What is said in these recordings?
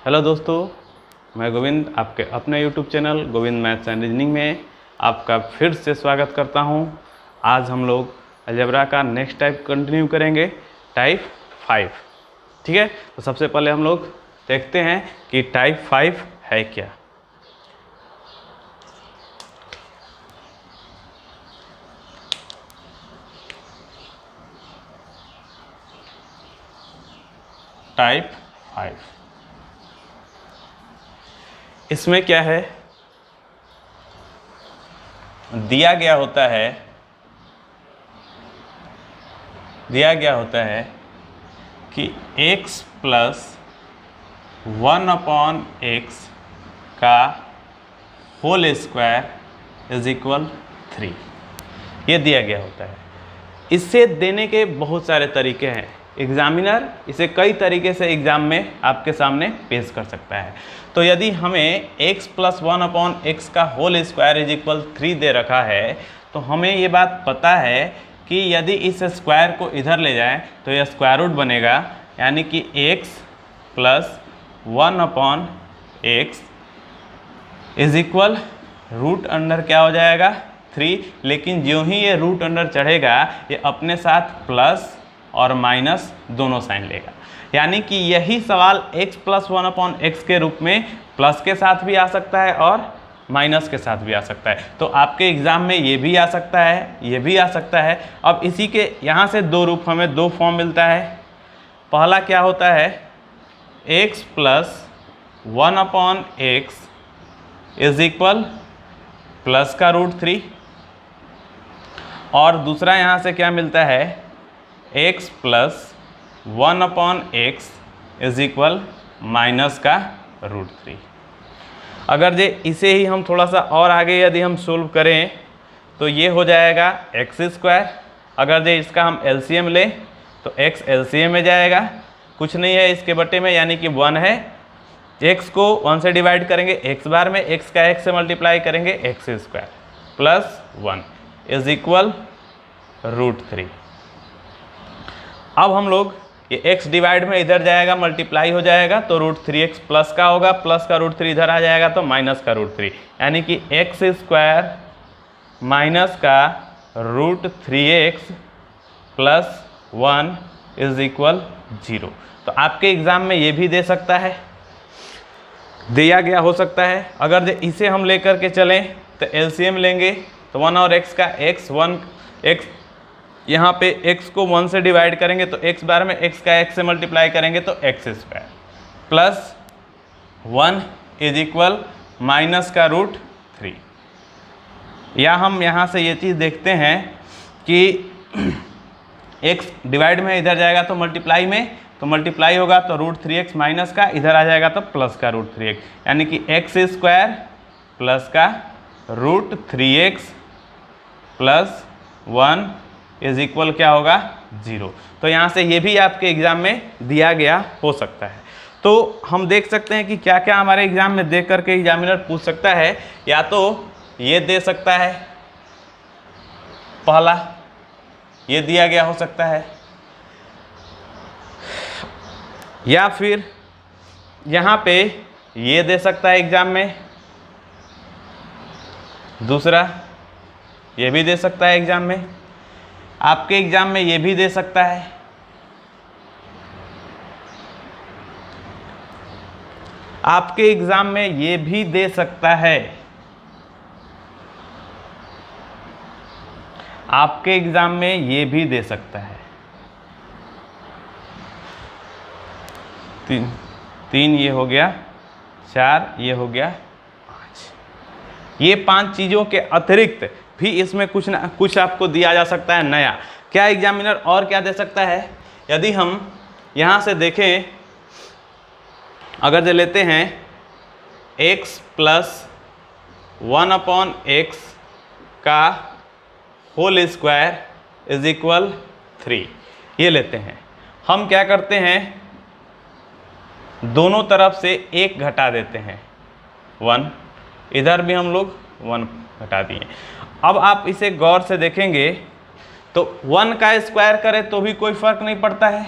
Hello दोस्तों, मैं गोविंद आपके अपने YouTube channel Govind maths and reasoning में आपका फिर से स्वागत करता हूं। आज हम लोग अलजेब्रा का नेक्स्ट टाइप कंटिन्यू करेंगे, टाइप 5। ठीक है, तो सबसे पहले हम लोग देखते हैं कि टाइप 5 है क्या। टाइप 5 इसमें क्या है, दिया गया होता है कि x प्लस 1/x का होल स्क्वायर इज इक्वल 3। ये दिया गया होता है। इससे देने के बहुत सारे तरीके हैं। एग्जामिनर इसे कई तरीके से एग्जाम में आपके सामने पेश कर सकता है। तो यदि हमें x प्लस 1/x का होल स्क्वायर इज इक्वल 3 दे रखा है, तो हमें ये बात पता है कि यदि इस स्क्वायर को इधर ले जाएं तो यह स्क्वायर रूट बनेगा, यानी कि x plus 1/x is equal root under क्या हो जाएगा 3। लेकिन ज्यों ही ये रूट अंडर चढ़ेगा, ये अपने साथ प्लस और माइनस दोनों साइन लेगा। यानी कि यही सवाल x प्लस 1/x के रूप में प्लस के साथ भी आ सकता है और माइनस के साथ भी आ सकता है। तो आपके एग्जाम में ये भी आ सकता है, ये भी आ सकता है। अब इसी के यहाँ से दो रूप, हमें दो फॉर्म मिलता है। पहला क्या होता है, x plus 1/x is equal plus का रूट 3, और दूसरा यहाँ से क्या मिलता है, x plus 1/x is equal minus का रूट 3। अगर जे इसे ही हम थोड़ा सा और आगे यदि हम सोल्व करें तो ये हो जाएगा एक्स स्क्वायर। अगर जे इसका हम एलसीएम लें तो x एलसीएम में जाएगा, कुछ नहीं है इसके बटे में, यानी कि 1 है। x को 1 से डिवाइड करेंगे x बार में, x का x से मल्टीप्लाई करेंगे x square plus 1 is equal root 3। अब हम लोग ये x डिवाइड में इधर जाएगा, मल्टीप्लाई हो जाएगा तो रूट 3x प्लस का होगा, प्लस का रूट 3 इधर आ जाएगा तो माइनस का रूट 3, यानी कि x स्क्वायर माइनस का root 3x plus 1 is equal 0। तो आपके एग्जाम में ये भी दे सकता है, दिया गया हो सकता है। अगर इसे हम लेकर के चलें तो एलसीएम लेंगे तो 1 और x का x यहाँ पे x को 1 से डिवाइड करेंगे तो x बार में x का x से मल्टीप्लाई करेंगे तो x square plus 1 is equal minus का रूट 3। या हम यहाँ से ये चीज़ देखते हैं कि x डिवाइड में इधर जाएगा तो मल्टीप्लाई में, तो मल्टीप्लाई होगा तो रूट 3x माइनस का इधर आ जाएगा तो प्लस का रूट 3x, यानी कि x स्क्वायर प्लस का root 3x plus 1 is equal क्या होगा 0। तो यहाँ से ये भी आपके एग्जाम में दिया गया हो सकता है। तो हम देख सकते हैं कि क्या क्या हमारे एग्जाम में देख करके एग्जामिनर पूछ सकता है। या तो ये दे सकता है, पहला ये दिया गया हो सकता है, या फिर यहाँ पे ये दे सकता है एग्जाम में, दूसरा ये भी दे सकता है एग्जाम में, आपके एग्जाम में ये भी दे सकता है, आपके एग्जाम में ये भी दे सकता है, आपके एग्जाम में ये भी दे सकता है। तीन ये हो गया, 4 ये हो गया, 5। ये 5 चीज़ों के अतिरिक्त भी इसमें कुछ ना कुछ आपको दिया जा सकता है नया। क्या एग्जामिनर और क्या दे सकता है, यदि हम यहाँ से देखें, अगर जो लेते हैं x प्लस 1/x का होल स्क्वायर इज इक्वल 3, ये लेते हैं। हम क्या करते हैं, दोनों तरफ से 1 घटा देते हैं, 1, इधर भी हम लोग 1 घटा दिए। अब आप इसे गौर से देखेंगे तो 1 का स्क्वायर करें तो भी कोई फर्क नहीं पड़ता है,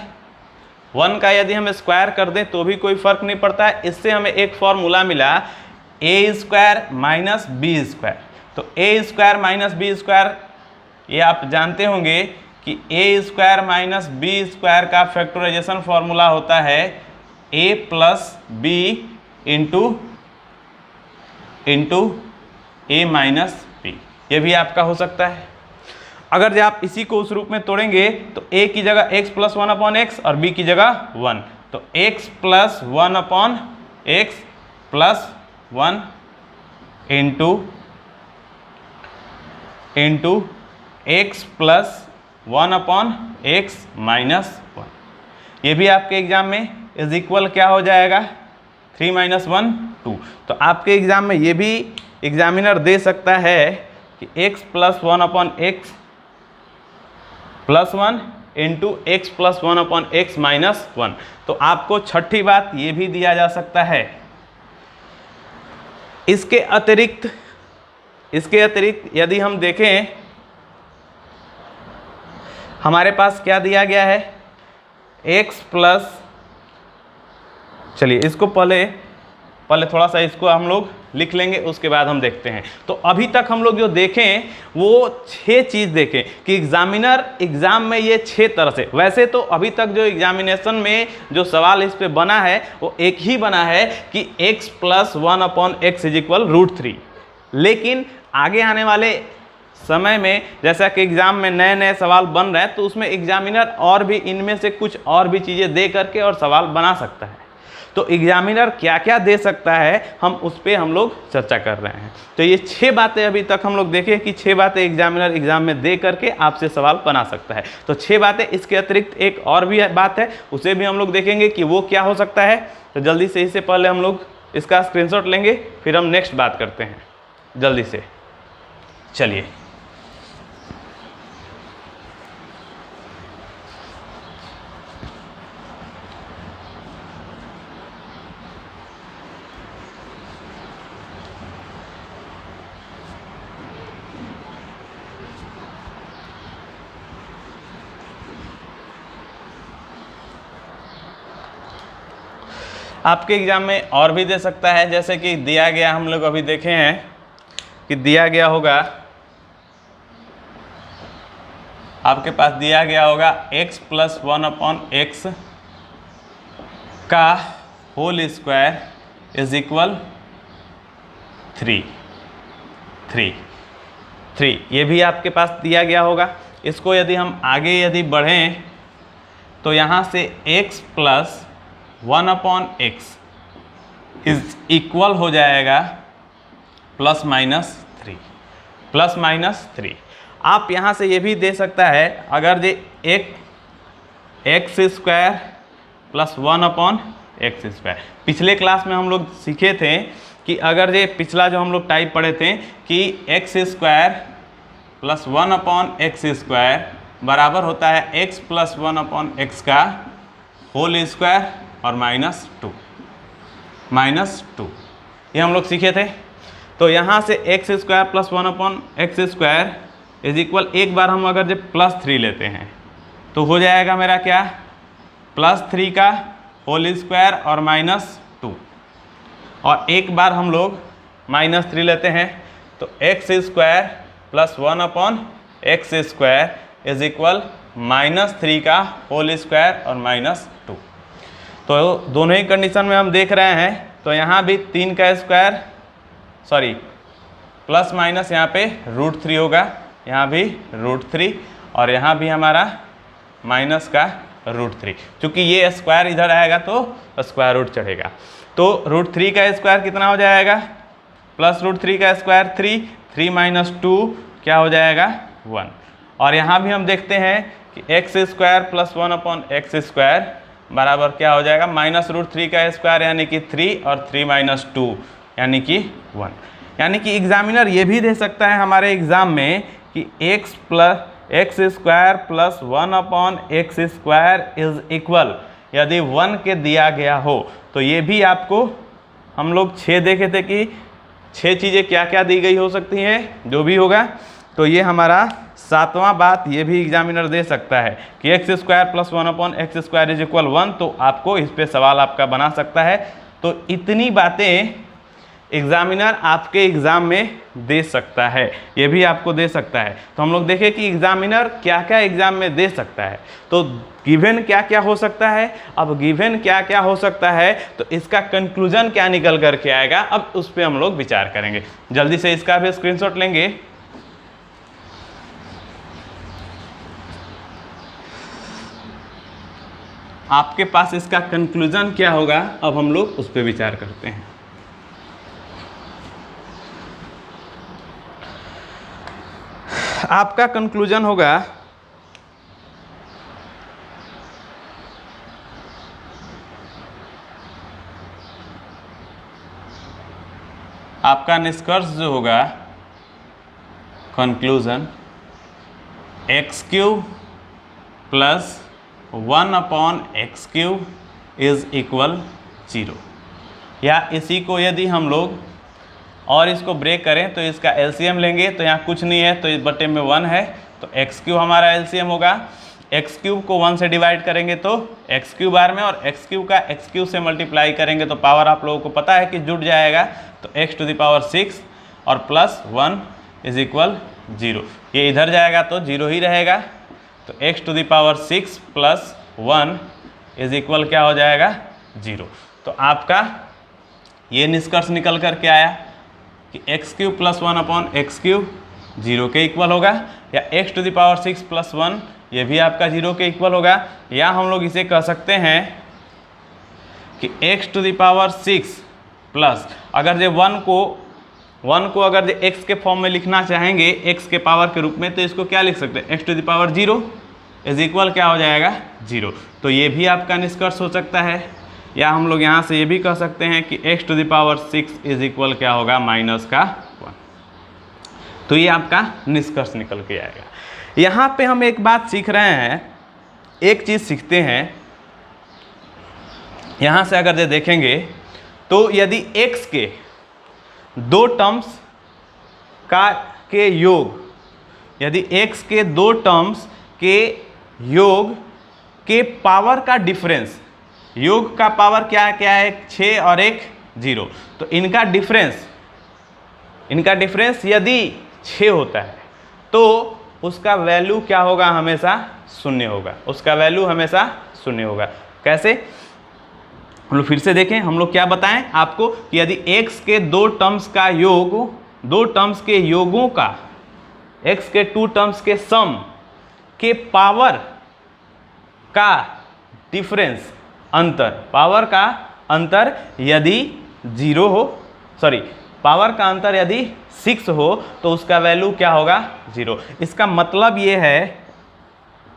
1 का यदि हम स्क्वायर कर दें तो भी कोई फर्क नहीं पड़ता है। इससे हमें एक फॉर्मूला मिला ए स्क्वायर माइनस बी स्क्वायर। तो ए स्क्वायर माइनस बी स्क्वायर ये आप जानते होंगे कि ए स्क्वायर माइनस बी स्क्वायर का फैक्टराइजेशन फॉर्मूला होता है ए प्लस बी इंटू ए माइनस बी। ये भी आपका हो सकता है। अगर जब आप इसी को उस रूप में तोड़ेंगे तो a की जगह x प्लस 1/x और b की जगह 1, तो x plus 1/x plus 1 into x plus 1/x minus 1। ये भी आपके एग्जाम में इज इक्वल क्या हो जाएगा 3 - 1 2। तो आपके एग्जाम में ये भी एग्जामिनर दे सकता है कि x plus 1/x plus 1 into x plus 1/x minus 1। तो आपको छठी बात ये भी दिया जा सकता है। इसके अतिरिक्त यदि हम देखें हमारे पास क्या दिया गया है x प्लस, चलिए इसको पहले थोड़ा सा इसको हम लोग लिख लेंगे, उसके बाद हम देखते हैं। तो अभी तक हम लोग जो देखें वो 6 चीज़ देखें कि एग्जामिनर एग्जाम में ये 6 तरह से, वैसे तो अभी तक जो एग्जामिनेशन में जो सवाल इस पे बना है वो एक ही बना है कि x plus 1/x is equal √3। लेकिन आगे आने वाले समय में जैसा कि एग्जाम में नए नए सवाल बन रहे हैं तो उसमें एग्जामिनर और भी इनमें से कुछ और भी चीज़ें दे करके और सवाल बना सकता है। तो एग्जामिनर क्या क्या दे सकता है हम उस पर हम लोग चर्चा कर रहे हैं। तो ये 6 बातें अभी तक हम लोग देखें कि 6 बातें एग्जामिनर एग्जाम में दे करके आपसे सवाल बना सकता है। तो 6 बातें, इसके अतिरिक्त एक और भी बात है उसे भी हम लोग देखेंगे कि वो क्या हो सकता है। तो जल्दी से, इससे पहले हम लोग इसका स्क्रीनशॉट लेंगे, फिर हम नेक्स्ट बात करते हैं जल्दी से। चलिए आपके एग्जाम में और भी दे सकता है, जैसे कि दिया गया, हम लोग अभी देखे हैं कि दिया गया होगा, आपके पास दिया गया होगा x प्लस 1/x का होल स्क्वायर इज इक्वल 3। ये भी आपके पास दिया गया होगा। इसको यदि हम आगे बढ़ें तो यहाँ से x plus 1/x is equal हो जाएगा प्लस माइनस 3। आप यहाँ से ये भी दे सकता है, अगर ये x square plus 1/x square. पिछले क्लास में हम लोग सीखे थे कि अगर ये पिछला जो हम लोग टाइप पढ़े थे कि x square plus 1/x square बराबर होता है x प्लस 1/x का होल स्क्वायर और माइनस 2, ये हम लोग सीखे थे। तो यहाँ से x square plus 1/x square is equal, एक बार हम अगर जब +3 लेते हैं तो हो जाएगा मेरा क्या +3 का होल स्क्वायर और -2, और एक बार हम लोग -3 लेते हैं तो x square plus 1/x square is equal -3 का होल स्क्वायर और -2। तो दोनों ही कंडीशन में हम देख रहे हैं। तो यहाँ भी 3 का स्क्वायर, सॉरी प्लस माइनस यहाँ पे √3 होगा, यहाँ भी √3 और यहाँ भी हमारा माइनस का √3। चूँकि ये स्क्वायर इधर आएगा तो स्क्वायर रूट चढ़ेगा। तो √3 का स्क्वायर कितना हो जाएगा प्लस √3 का स्क्वायर 3 - 2 क्या हो जाएगा 1। और यहाँ भी हम देखते हैं कि x square plus 1/x square बराबर क्या हो जाएगा -√3 का स्क्वायर यानी कि 3 और 3 - 2 यानी कि 1। यानी कि एग्जामिनर ये भी दे सकता है हमारे एग्जाम में कि x square plus 1/x square is equal, यदि 1 के दिया गया हो तो ये भी आपको हम लोग 6 देखे थे कि 6 चीज़ें क्या क्या दी गई हो सकती हैं, जो भी होगा। तो ये हमारा 7वां बात ये भी एग्जामिनर दे सकता है कि x² + 1/x² = 1, तो आपको इस पे सवाल आपका बना सकता है। तो इतनी बातें एग्जामिनर आपके एग्ज़ाम में दे सकता है, ये भी आपको दे सकता है। तो हम लोग देखें कि एग्जामिनर क्या क्या एग्ज़ाम में दे सकता है। तो गिवन क्या क्या हो सकता है, अब गिवन क्या क्या हो सकता है तो इसका कंक्लूजन क्या निकल कर के आएगा, अब उस पर हम लोग विचार करेंगे। जल्दी से इसका भी स्क्रीनशॉट लेंगे। आपके पास इसका कंक्लूजन क्या होगा, अब हम लोग उस पर विचार करते हैं। आपका कंक्लूजन होगा आपका निष्कर्ष जो होगा कंक्लूजन x³ + 1/x³ = 0, या इसी को यदि हम लोग और इसको ब्रेक करें तो इसका एलसीएम लेंगे तो यहाँ कुछ नहीं है तो इस बटे में 1 है, तो x³ हमारा एलसीएम होगा। x³ को 1 से डिवाइड करेंगे तो x³ बार में, और x³ का x³ से मल्टीप्लाई करेंगे तो पावर आप लोगों को पता है कि जुड़ जाएगा, तो x⁻6 और +1 = 0। ये इधर जाएगा तो 0 ही रहेगा, तो x⁻6 + 1 = क्या हो जाएगा, 0। तो आपका ये निष्कर्ष निकल कर के आया कि x³ + 1/x³ 0 के इक्वल होगा, या x⁻6 + 1 ये भी आपका 0 के इक्वल होगा, या हम लोग इसे कह सकते हैं कि x⁻6 प्लस, अगर जो 1 को अगर जो x के फॉर्म में लिखना चाहेंगे x के पावर के रूप में, तो इसको क्या लिख सकते हैं, x⁻0 = क्या हो जाएगा, 0। तो ये भी आपका निष्कर्ष हो सकता है, या हम लोग यहाँ से ये भी कह सकते हैं कि x⁻6 = क्या होगा, -1। तो ये आपका निष्कर्ष निकल के आएगा। यहाँ पे हम एक बात सीख रहे हैं, एक चीज़ सीखते हैं। यहाँ से अगर देखेंगे तो यदि x के 2 टर्म्स के योग, यदि x के 2 टर्म्स के योग के पावर का डिफरेंस, योग का पावर क्या है 6 और एक 0, तो इनका डिफरेंस यदि 6 होता है तो उसका वैल्यू क्या होगा, हमेशा 0 होगा, उसका वैल्यू हमेशा 0 होगा। कैसे, हम लोग फिर से देखें, हम लोग क्या बताएं आपको कि यदि x के 2 टर्म्स का योग, 2 टर्म्स के योगों का, x के 2 टर्म्स के सम के पावर का डिफरेंस, अंतर, पावर का अंतर यदि 0 हो, पावर का अंतर यदि 6 हो तो उसका वैल्यू क्या होगा, 0। इसका मतलब ये है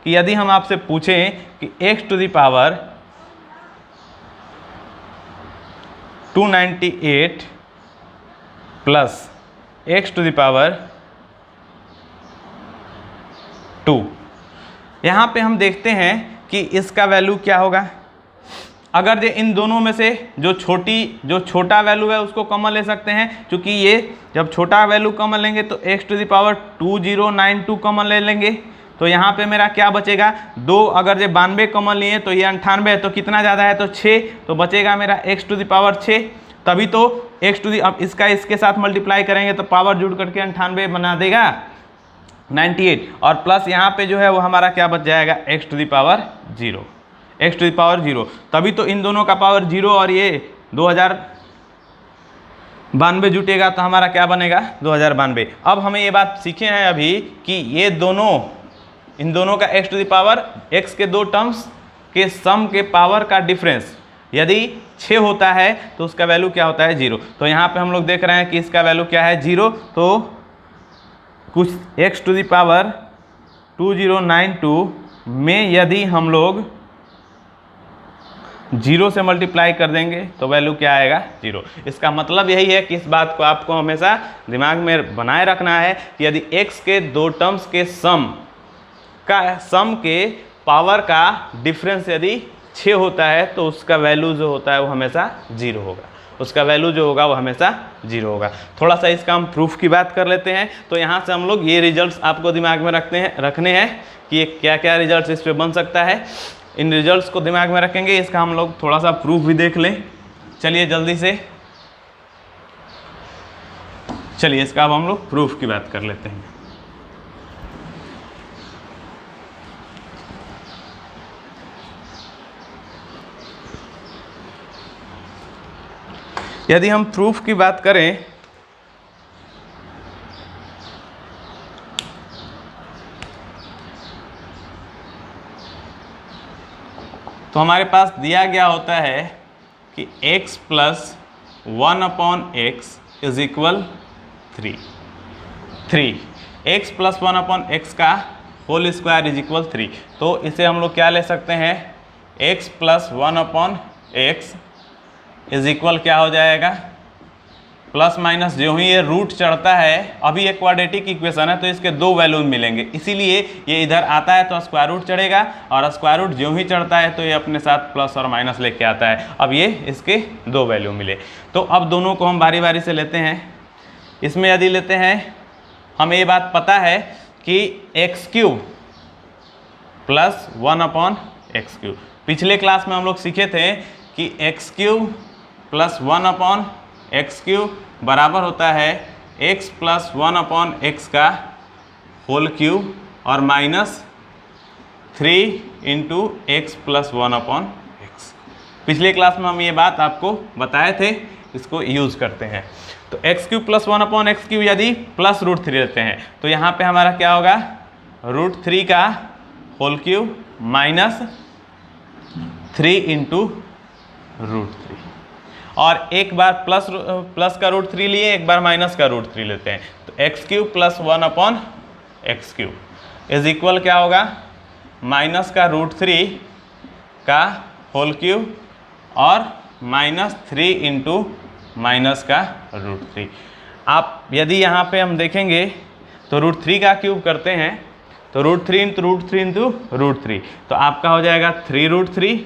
कि यदि हम आपसे पूछें कि x⁻298 प्लस x⁻2, यहाँ पे हम देखते हैं कि इसका वैल्यू क्या होगा। अगर जो इन दोनों में से जो छोटा वैल्यू है उसको कॉमन ले सकते हैं, क्योंकि ये जब छोटा वैल्यू कॉमन लेंगे तो x⁻2092 कॉमन ले लेंगे, तो यहाँ पे मेरा क्या बचेगा, 2, अगर जो 92 कॉमन लिए तो ये 98 है, तो कितना ज़्यादा है तो 6, तो बचेगा मेरा x⁻6। तभी तो अब इसके साथ मल्टीप्लाई करेंगे तो पावर जुड़ करके 98 बना देगा 98, और प्लस यहाँ पे जो है वो हमारा क्या बच जाएगा, x⁻0। तभी तो इन दोनों का पावर 0 और ये 2092 जुटेगा तो हमारा क्या बनेगा, 2092। अब हमें ये बात सीखे हैं अभी कि ये इन दोनों का x के 2 टर्म्स के सम के पावर का डिफरेंस यदि 6 होता है तो उसका वैल्यू क्या होता है, 0। तो यहाँ पे हम लोग देख रहे हैं कि इसका वैल्यू क्या है, 0। तो कुछ x⁻2092 में यदि हम लोग 0 से मल्टीप्लाई कर देंगे तो वैल्यू क्या आएगा, 0। इसका मतलब यही है कि इस बात को आपको हमेशा दिमाग में बनाए रखना है कि यदि x के 2 टर्म्स के सम के पावर का डिफरेंस यदि 6 होता है तो उसका वैल्यू जो होता है वो हमेशा 0 होगा। उसका वैल्यू जो होगा वो हमेशा 0 होगा। थोड़ा सा इसका हम प्रूफ की बात कर लेते हैं। तो यहाँ से हम लोग ये रिजल्ट्स आपको दिमाग में रखने हैं कि ये क्या क्या रिजल्ट्स इस पर बन सकता है। इन रिजल्ट्स को दिमाग में रखेंगे, इसका हम लोग थोड़ा सा प्रूफ भी देख लें। चलिए जल्दी से, चलिए इसका अब हम लोग प्रूफ की बात कर लेते हैं। यदि हम प्रूफ की बात करें तो हमारे पास दिया गया होता है कि x plus 1/x is equal 3 x plus 1/x का होल स्क्वायर इज इक्वल 3। तो इसे हम लोग क्या ले सकते हैं, x plus 1/x is equal क्या हो जाएगा, प्लस माइनस जो ही ये रूट चढ़ता है, अभी एक क्वाड्रेटिक इक्वेशन है तो इसके दो वैल्यू मिलेंगे, इसीलिए ये इधर आता है तो स्क्वायर रूट चढ़ेगा, और स्क्वायर रूट जो ही चढ़ता है तो ये अपने साथ प्लस और माइनस लेके आता है। अब ये इसके दो वैल्यू मिले, तो अब दोनों को हम बारी बारी से लेते हैं। इसमें यदि लेते हैं, हमें ये बात पता है कि x³ प्लस 1/x³, पिछले क्लास में हम लोग सीखे थे कि x³ प्लस 1/x³ बराबर होता है x प्लस 1/x का होल क्यूब और minus 3 into x plus 1/x। पिछले क्लास में हम ये बात आपको बताए थे, इसको यूज़ करते हैं। तो x³ प्लस 1/x³ यदि प्लस √3 लेते हैं तो यहाँ पे हमारा क्या होगा, √3 का होल क्यूब माइनस 3 इंटू √3, और एक बार प्लस का √3 लिए, एक बार माइनस का √3 लेते हैं। तो x³ plus 1/x³ is equal क्या होगा, माइनस का √3 का होल क्यूब और माइनस 3 इंटू माइनस का √3। आप यदि यहाँ पे हम देखेंगे तो √3 का क्यूब करते हैं तो √3 इंटू √3 इंटू √3, तो आपका हो जाएगा 3√3,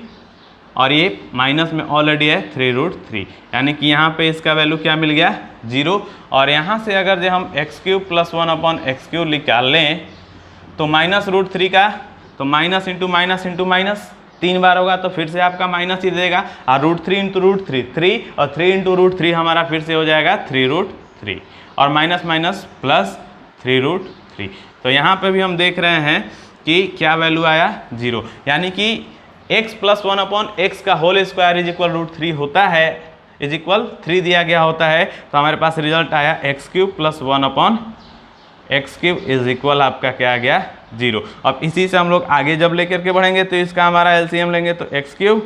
और ये माइनस में ऑलरेडी है 3√3, यानी कि यहाँ पे इसका वैल्यू क्या मिल गया, 0। और यहाँ से अगर जो हम x³ प्लस 1/x³ निकाल लें तो माइनस √3 का, तो minus into minus into minus 3 बार होगा तो फिर से आपका माइनस ही देगा, और √3 इंटू √3 3, और 3 इंटू √3 हमारा फिर से हो जाएगा 3√3, और माइनस माइनस प्लस 3√3। तो यहाँ पे भी हम देख रहे हैं कि क्या वैल्यू आया, 0, यानी कि x प्लस 1/x का होल स्क्वायर इज इक्वल √3 होता है, इज इक्वल 3 दिया गया होता है। तो हमारे पास रिजल्ट आया x³ plus 1/x³ is equal आपका क्या आ गया, 0। अब इसी से हम लोग आगे जब लेकर के बढ़ेंगे तो इसका हमारा एलसीएम लेंगे तो x³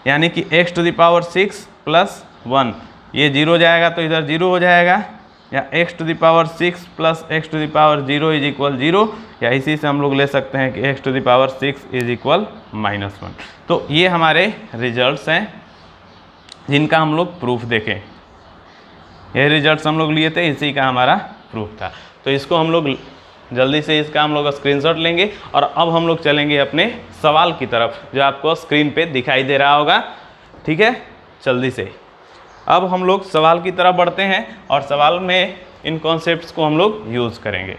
यानी कि x⁻6 प्लस 1, ये 0 जाएगा तो इधर 0 हो जाएगा, या x⁻6 plus x⁻0 is equal 0, या इसी से हम लोग ले सकते हैं कि x⁻6 इज इक्वल -1। तो ये हमारे रिजल्ट्स हैं जिनका हम लोग प्रूफ देखें। ये रिजल्ट्स हम लोग लिए थे, इसी का हमारा प्रूफ था। तो इसको हम लोग जल्दी से इसका हम लोग स्क्रीनशॉट लेंगे, और अब हम लोग चलेंगे अपने सवाल की तरफ जो आपको स्क्रीन पे दिखाई दे रहा होगा। ठीक है, जल्दी से अब हम लोग सवाल की तरफ बढ़ते हैं, और सवाल में इन कॉन्सेप्ट्स को हम लोग यूज़ करेंगे।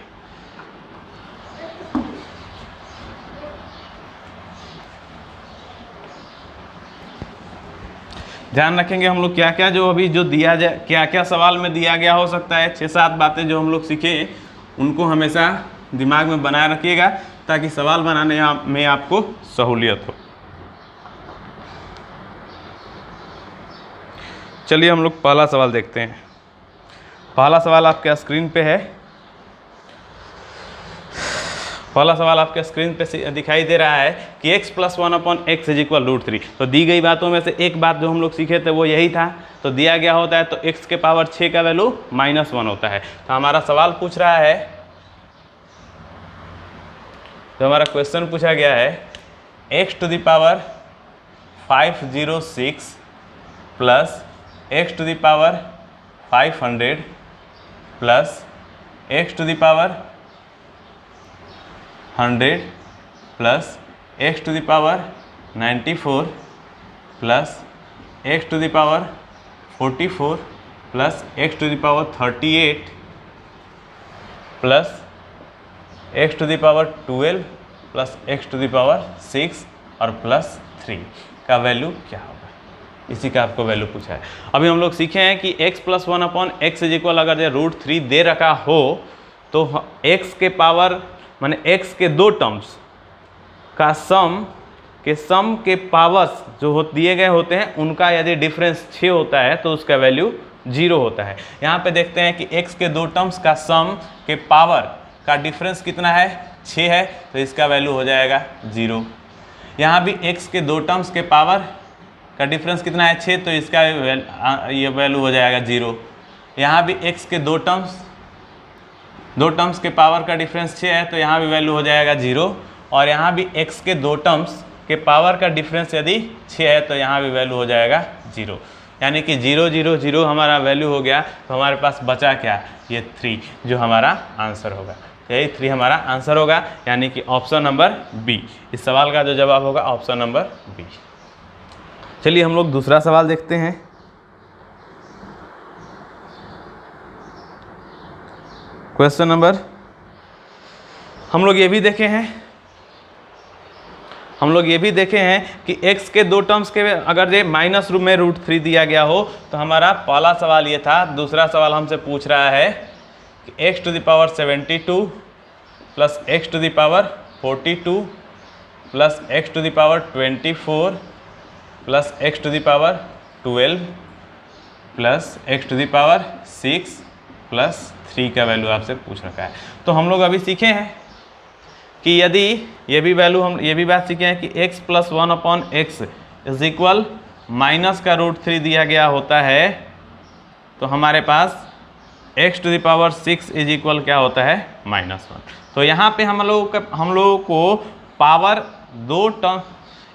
ध्यान रखेंगे हम लोग क्या क्या जो अभी जो दिया जाए, क्या क्या सवाल में दिया गया हो सकता है, 6-7 बातें जो हम लोग सीखे उनको हमेशा दिमाग में बनाए रखिएगा ताकि सवाल बनाने में आपको सहूलियत हो। चलिए हम लोग पहला सवाल देखते हैं। पहला सवाल आपके स्क्रीन पे है। पहला सवाल आपके स्क्रीन पे दिखाई दे रहा है कि x plus 1/x is equal √3। तो दी गई बातों में से एक बात जो हम लोग सीखे थे वो यही था। तो दिया गया होता है तो x के पावर 6 का वैल्यू -1 होता है। तो हमारा सवाल पूछ रहा है, तो हमारा क्वेश्चन पूछा गया है x⁻506 plus x⁻500 plus x⁻100 plus x⁻94 plus x⁻96 44 plus x to the power 38 plus x to the power 12 plus x to the power 6 और प्लस 3 का वैल्यू क्या होगा, इसी का आपको वैल्यू पूछा है। अभी हम लोग सीखे हैं कि x plus 1/x is equal, अगर ये √3 दे रखा हो तो x के पावर माने x के दो टर्म्स का सम के पावर्स जो दिए गए होते हैं उनका यदि डिफरेंस 6 होता है तो उसका वैल्यू 0 होता है। यहाँ पे देखते हैं कि x के दो टर्म्स का सम के पावर का डिफरेंस कितना है, 6 है, तो इसका वैल्यू हो जाएगा 0। यहाँ भी x के दो टर्म्स के पावर का डिफरेंस कितना है, 6, तो इसका ये वैल्यू हो जाएगा 0। यहाँ भी x के दो टर्म्स के पावर का डिफरेंस 6 है, तो यहाँ भी वैल्यू हो जाएगा 0। और यहाँ भी x के दो टर्म्स के पावर का डिफरेंस यदि 6 है तो यहाँ भी वैल्यू हो जाएगा 0। यानी कि 0 0 0 हमारा वैल्यू हो गया, तो हमारे पास बचा क्या, ये 3 जो हमारा आंसर होगा। यही 3 हमारा आंसर होगा, यानी कि ऑप्शन नंबर बी। इस सवाल का जो जवाब होगा ऑप्शन नंबर बी। चलिए हम लोग दूसरा सवाल देखते हैं। क्वेश्चन नंबर, हम लोग ये भी देखे हैं कि x के दो टर्म्स के अगर ये माइनस रूप में √3 दिया गया हो तो हमारा पहला सवाल ये था। दूसरा सवाल हमसे पूछ रहा है कि x to the power 72 plus x to the power 42 plus x to the power 24 plus x to the power 12 plus x to the power 6 plus 3 का वैल्यू आपसे पूछ रखा है। तो हम लोग अभी सीखे हैं कि यदि ये भी बात सीखे हैं कि x plus 1/x is equal minus का √3 दिया गया होता है तो हमारे पास x to the power 6 is equal क्या होता है, -1। तो यहाँ पे हम लोगों को पावर दो टर्म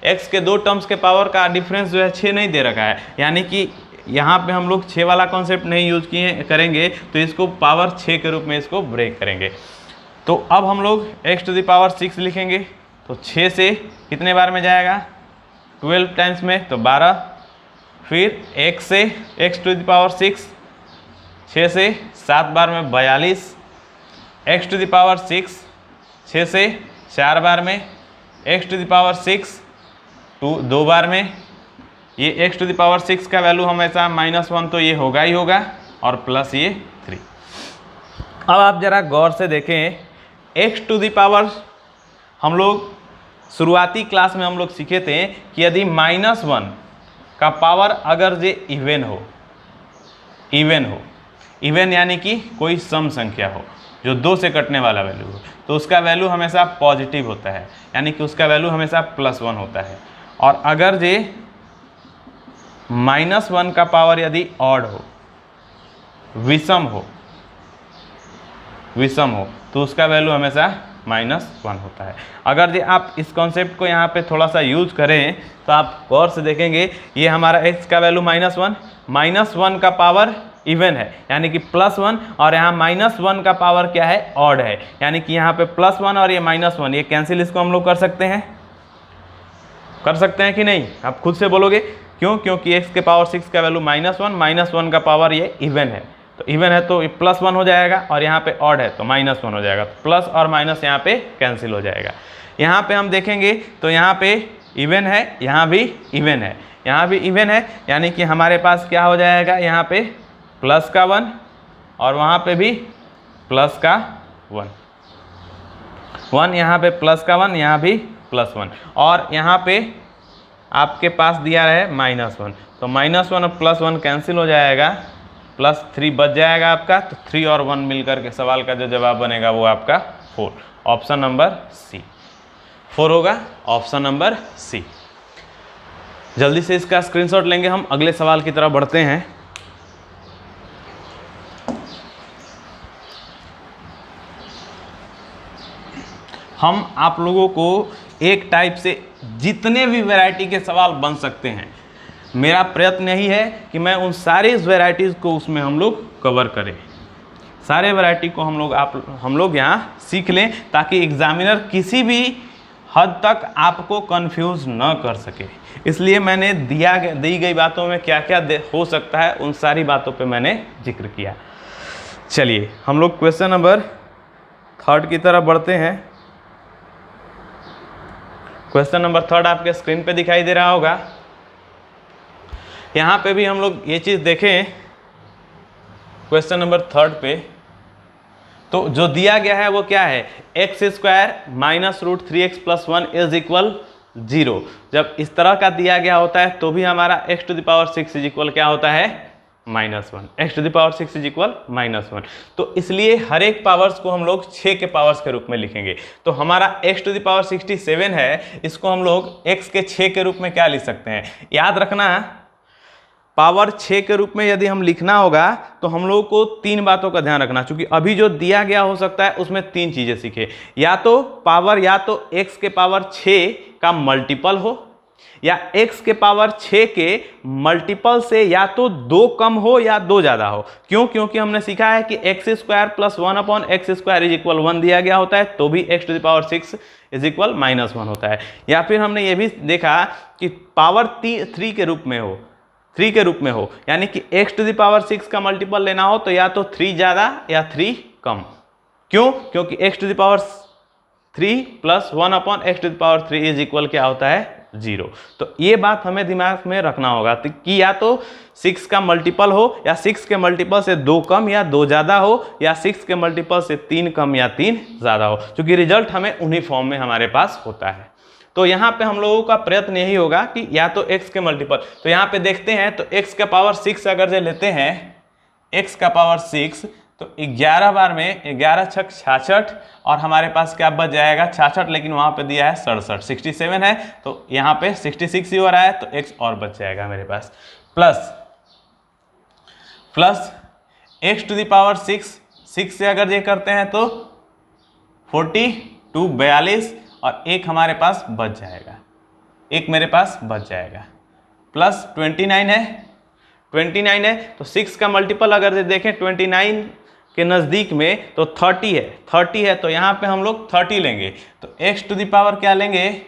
x के दो टर्म्स के पावर का डिफरेंस जो है 6 नहीं दे रखा है, यानी कि यहाँ पे हम लोग 6 वाला कॉन्सेप्ट नहीं यूज करेंगे, तो इसको पावर 6 के रूप में इसको ब्रेक करेंगे। तो अब हम लोग x टू द पावर 6 लिखेंगे, तो 6 से कितने बार में जाएगा, 12 टाइम्स में, तो 12। फिर x से x टू द पावर 6 से 7 बार में 42, x टू द पावर 6 से 4 बार में, x टू द पावर 6 2 बार में। ये x टू द पावर 6 का वैल्यू हमेशा -1 तो ये होगा ही होगा, और प्लस ये 3। अब आप जरा गौर से देखें, x टू द पावर हम लोग शुरुआती क्लास में हम लोग सीखे थे कि यदि -1 का पावर अगर ये इवन हो, इवन यानी कि कोई सम संख्या हो जो 2 से कटने वाला वैल्यू हो, तो उसका वैल्यू हमेशा पॉजिटिव होता है, यानी कि उसका वैल्यू हमेशा +1 होता है। और अगर ये -1 का पावर यदि ऑड हो, विषम हो तो उसका वैल्यू हमेशा -1 होता है। अगर ये आप इस कॉन्सेप्ट को यहाँ पे थोड़ा सा यूज करें तो आप गौर से देखेंगे, ये हमारा x का वैल्यू -1 का पावर इवन है, यानी कि +1, और यहाँ -1 का पावर क्या है, ऑड है, यानी कि यहाँ पे +1 और ये -1, ये कैंसिल इसको हम लोग कर सकते हैं कि नहीं, आप खुद से बोलोगे क्यों, क्योंकि x के पावर 6 का वैल्यू -1 का पावर ये इवन है, तो इवन है तो ये +1 हो जाएगा, और यहाँ पे ऑड है तो -1 हो जाएगा, तो प्लस और माइनस यहाँ पे कैंसिल हो जाएगा। यहाँ पे हम देखेंगे तो यहाँ पे इवन है, यहाँ भी इवन है, यानी कि हमारे पास क्या हो जाएगा, यहाँ पे प्लस का 1 और वहाँ पे भी प्लस का 1, यहाँ पे प्लस का 1, यहाँ भी +1, और यहाँ पे आपके पास दिया है -1, तो -1 और +1 कैंसिल हो जाएगा, +3 बच जाएगा आपका, तो 3 और 1 मिलकर के सवाल का जो जवाब बनेगा वो आपका 4, ऑप्शन नंबर सी 4 होगा, ऑप्शन नंबर सी। जल्दी से इसका स्क्रीनशॉट लेंगे, हम अगले सवाल की तरफ बढ़ते हैं। हम आप लोगों को एक टाइप से जितने भी वैरायटी के सवाल बन सकते हैं, मेरा प्रयत्न यही है कि मैं उन सारी वैरायटीज़ को उसमें हम लोग कवर करें, सारे वैरायटी को हम लोग यहाँ सीख लें, ताकि एग्जामिनर किसी भी हद तक आपको कंफ्यूज न कर सके, इसलिए मैंने दी गई बातों में क्या क्या हो सकता है उन सारी बातों पे मैंने जिक्र किया। चलिए हम लोग क्वेश्चन नंबर 3 की तरफ बढ़ते हैं। क्वेश्चन नंबर 3 आपके स्क्रीन पे दिखाई दे रहा होगा। यहाँ पे भी हम लोग ये चीज़ देखें, क्वेश्चन नंबर 3 पे तो जो दिया गया है वो क्या है, x² minus root 3x plus 1 is equal 0। जब इस तरह का दिया गया होता है तो भी हमारा x⁻6 इज इक्वल क्या होता है, -1। x⁻6 is equal -1। तो इसलिए हर एक पावर्स को हम लोग 6 के पावर्स के रूप में लिखेंगे। तो हमारा x⁻67 है, इसको हम लोग x के 6 के रूप में क्या लिख सकते हैं, याद रखना पावर 6 के रूप में यदि हम लिखना होगा तो हम लोगों को 3 बातों का ध्यान रखना, क्योंकि अभी जो दिया गया हो सकता है उसमें 3 चीजें सीखे, या तो पावर या तो x के पावर 6 का मल्टीपल हो, या x के पावर 6 के मल्टीपल से या तो 2 कम हो या 2 ज्यादा हो। क्यों? क्योंकि हमने सीखा है कि x² plus 1/x² is equal 1 दिया गया होता है तो भी x⁻6 इज इक्वल -1 होता है। या फिर हमने ये भी देखा कि पावर 3 के रूप में हो, 3 के रूप में हो, यानी कि x⁻6 का मल्टीपल लेना हो तो या तो 3 ज्यादा या 3 कम। क्यों? क्योंकि x⁻3 plus 1/x⁻3 is equal क्या होता है, 0। तो ये बात हमें दिमाग में रखना होगा कि या तो 6 का मल्टीपल हो, या 6 के मल्टीपल से 2 कम या 2 ज्यादा हो, या 6 के मल्टीपल से 3 कम या 3 ज्यादा हो, क्योंकि रिजल्ट हमें उन्हीं फॉर्म में हमारे पास होता है। तो यहाँ पे हम लोगों का प्रयत्न यही होगा कि या तो x के मल्टीपल, तो यहाँ पे देखते हैं तो x का पावर 6 अगर जो लेते हैं, x का पावर 6 तो 11 बार में 11 छक 66 और हमारे पास क्या बच जाएगा 66, लेकिन वहाँ पे दिया है 67, 67 है तो यहाँ पे 66 ही हो रहा है तो x और बच जाएगा मेरे पास, प्लस x⁻6 6 से अगर ये करते हैं तो 42 और एक हमारे पास बच जाएगा, एक मेरे पास बच जाएगा, प्लस 29 है तो 6 का मल्टीपल अगर देखें 29 के नज़दीक में तो 30 है तो यहाँ पे हम लोग 30 लेंगे तो x⁻ क्या लेंगे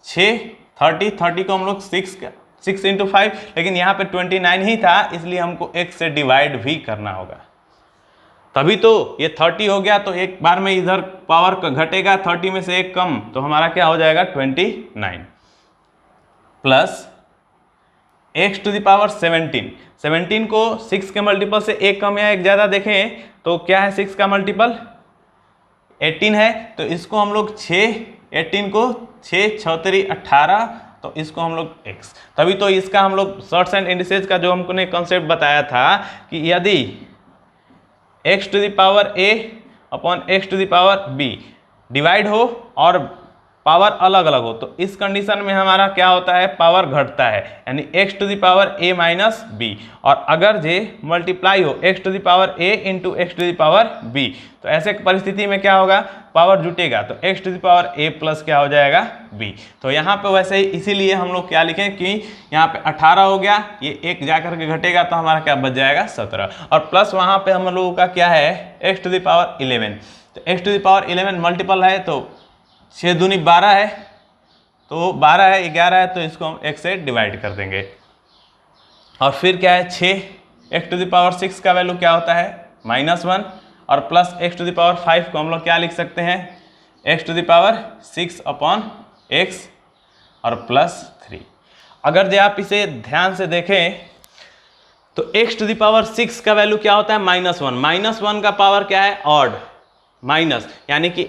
6, 30 को हम लोग 6 × 5, लेकिन यहाँ पे 29 ही था इसलिए हमको x से डिवाइड भी करना होगा, तभी तो ये 30 हो गया। तो एक बार में इधर पावर घटेगा, 30 में से एक कम तो हमारा क्या हो जाएगा 29, प्लस x⁻17 17 को 6 के मल्टीपल से एक कम या एक ज़्यादा देखें तो क्या है 6 का मल्टीपल 18 है तो इसको हम लोग 18 को 6 6 18 तो इसको हम लोग x, तभी तो इसका हम लोग शॉर्ट्स एंड इंडिसेस का जो हमने कॉन्सेप्ट बताया था कि यदि x⁻a/x⁻b डिवाइड हो और पावर अलग अलग हो तो इस कंडीशन में हमारा क्या होता है, पावर घटता है, यानी x⁻a-b, और अगर जे मल्टीप्लाई हो x⁻a × x⁻b तो ऐसे परिस्थिति में क्या होगा, पावर जुटेगा तो x⁻a प्लस क्या हो जाएगा b। तो यहाँ पे वैसे ही इसीलिए हम लोग क्या लिखें कि यहाँ पे 18 हो गया, ये एक जाकर के घटेगा तो हमारा क्या बच जाएगा 17, और प्लस वहाँ पे हम लोगों का क्या है x⁻11, तो x⁻11 मल्टीपल है तो 6 दूनी 12 है, तो 12 है 11 है तो इसको हम x से डिवाइड कर देंगे, और फिर क्या है 6 x⁻6 का वैल्यू क्या होता है -1, और प्लस x⁻5 को हम लोग क्या लिख सकते हैं x⁻6/x और प्लस 3। अगर जो आप इसे ध्यान से देखें तो x⁻6 का वैल्यू क्या होता है -1, -1 का पावर क्या है ऑड, माइनस यानी कि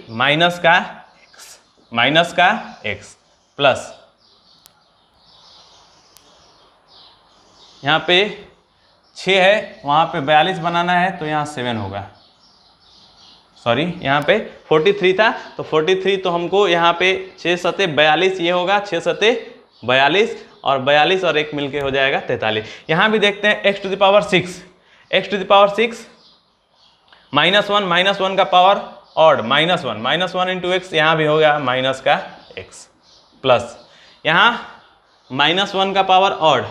माइनस का x प्लस यहाँ पे 6 है, वहाँ पे 42 बनाना है तो यहाँ 7 होगा, सॉरी यहाँ पे 43 था तो 43 तो हमको यहाँ पे 6 सते 42 ये होगा, 6 सते 42 और 42 और 1 मिलके हो जाएगा 43। यहाँ भी देखते हैं x⁻6 -1 का पावर ऑड -1 इंटू x, यहाँ भी हो गया माइनस का x, प्लस यहाँ -1 का पावर ऑड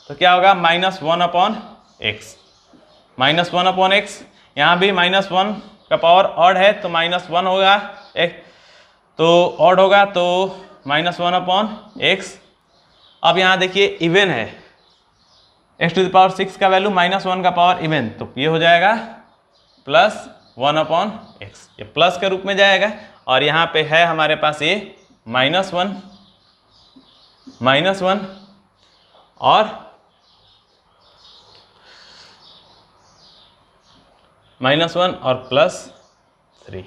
तो क्या होगा -1/x, यहाँ भी -1 का पावर ऑड है तो -1 होगा x, तो ऑड होगा तो -1/x। अब यहाँ देखिए इवन है, x⁶ का वैल्यू -1 का पावर इवन, तो ये हो जाएगा +1/x, ये प्लस के रूप में जाएगा। और यहाँ पे है हमारे पास ये -1 और -1 और +3,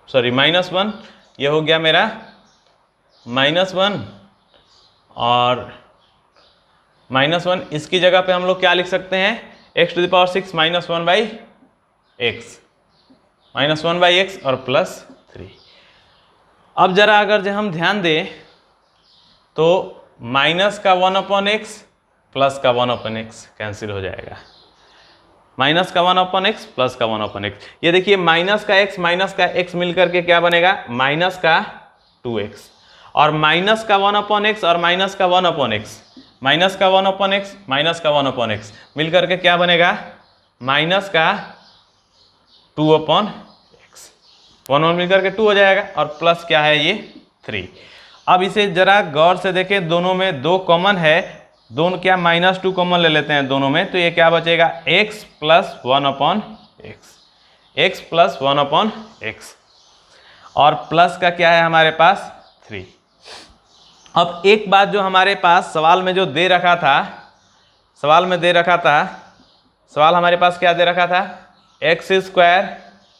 सॉरी -1, ये हो गया मेरा -1 और -1, इसकी जगह पे हम लोग क्या लिख सकते हैं, x⁶ -1/x और +3। अब जरा अगर जो हम ध्यान दें तो माइनस का 1/x प्लस का 1/x कैंसिल हो जाएगा, माइनस का 1/x प्लस का 1/x। ये देखिए माइनस का x मिलकर के क्या बनेगा, माइनस का 2x, और माइनस का 1/x और माइनस का 1/x, माइनस का 1/x माइनस का 1/x मिलकर के क्या बनेगा, माइनस का 2/x, 1 मिलकर के 2 हो जाएगा, और प्लस क्या है ये 3। अब इसे जरा गौर से देखें, दोनों में 2 कॉमन है, दोनों क्या -2 कॉमन ले लेते हैं दोनों में, तो ये क्या बचेगा, x + 1/x, x + 1/x, और प्लस का क्या है हमारे पास 3। अब एक बात जो हमारे पास सवाल में जो दे रखा था, सवाल हमारे पास क्या दे रखा था, x²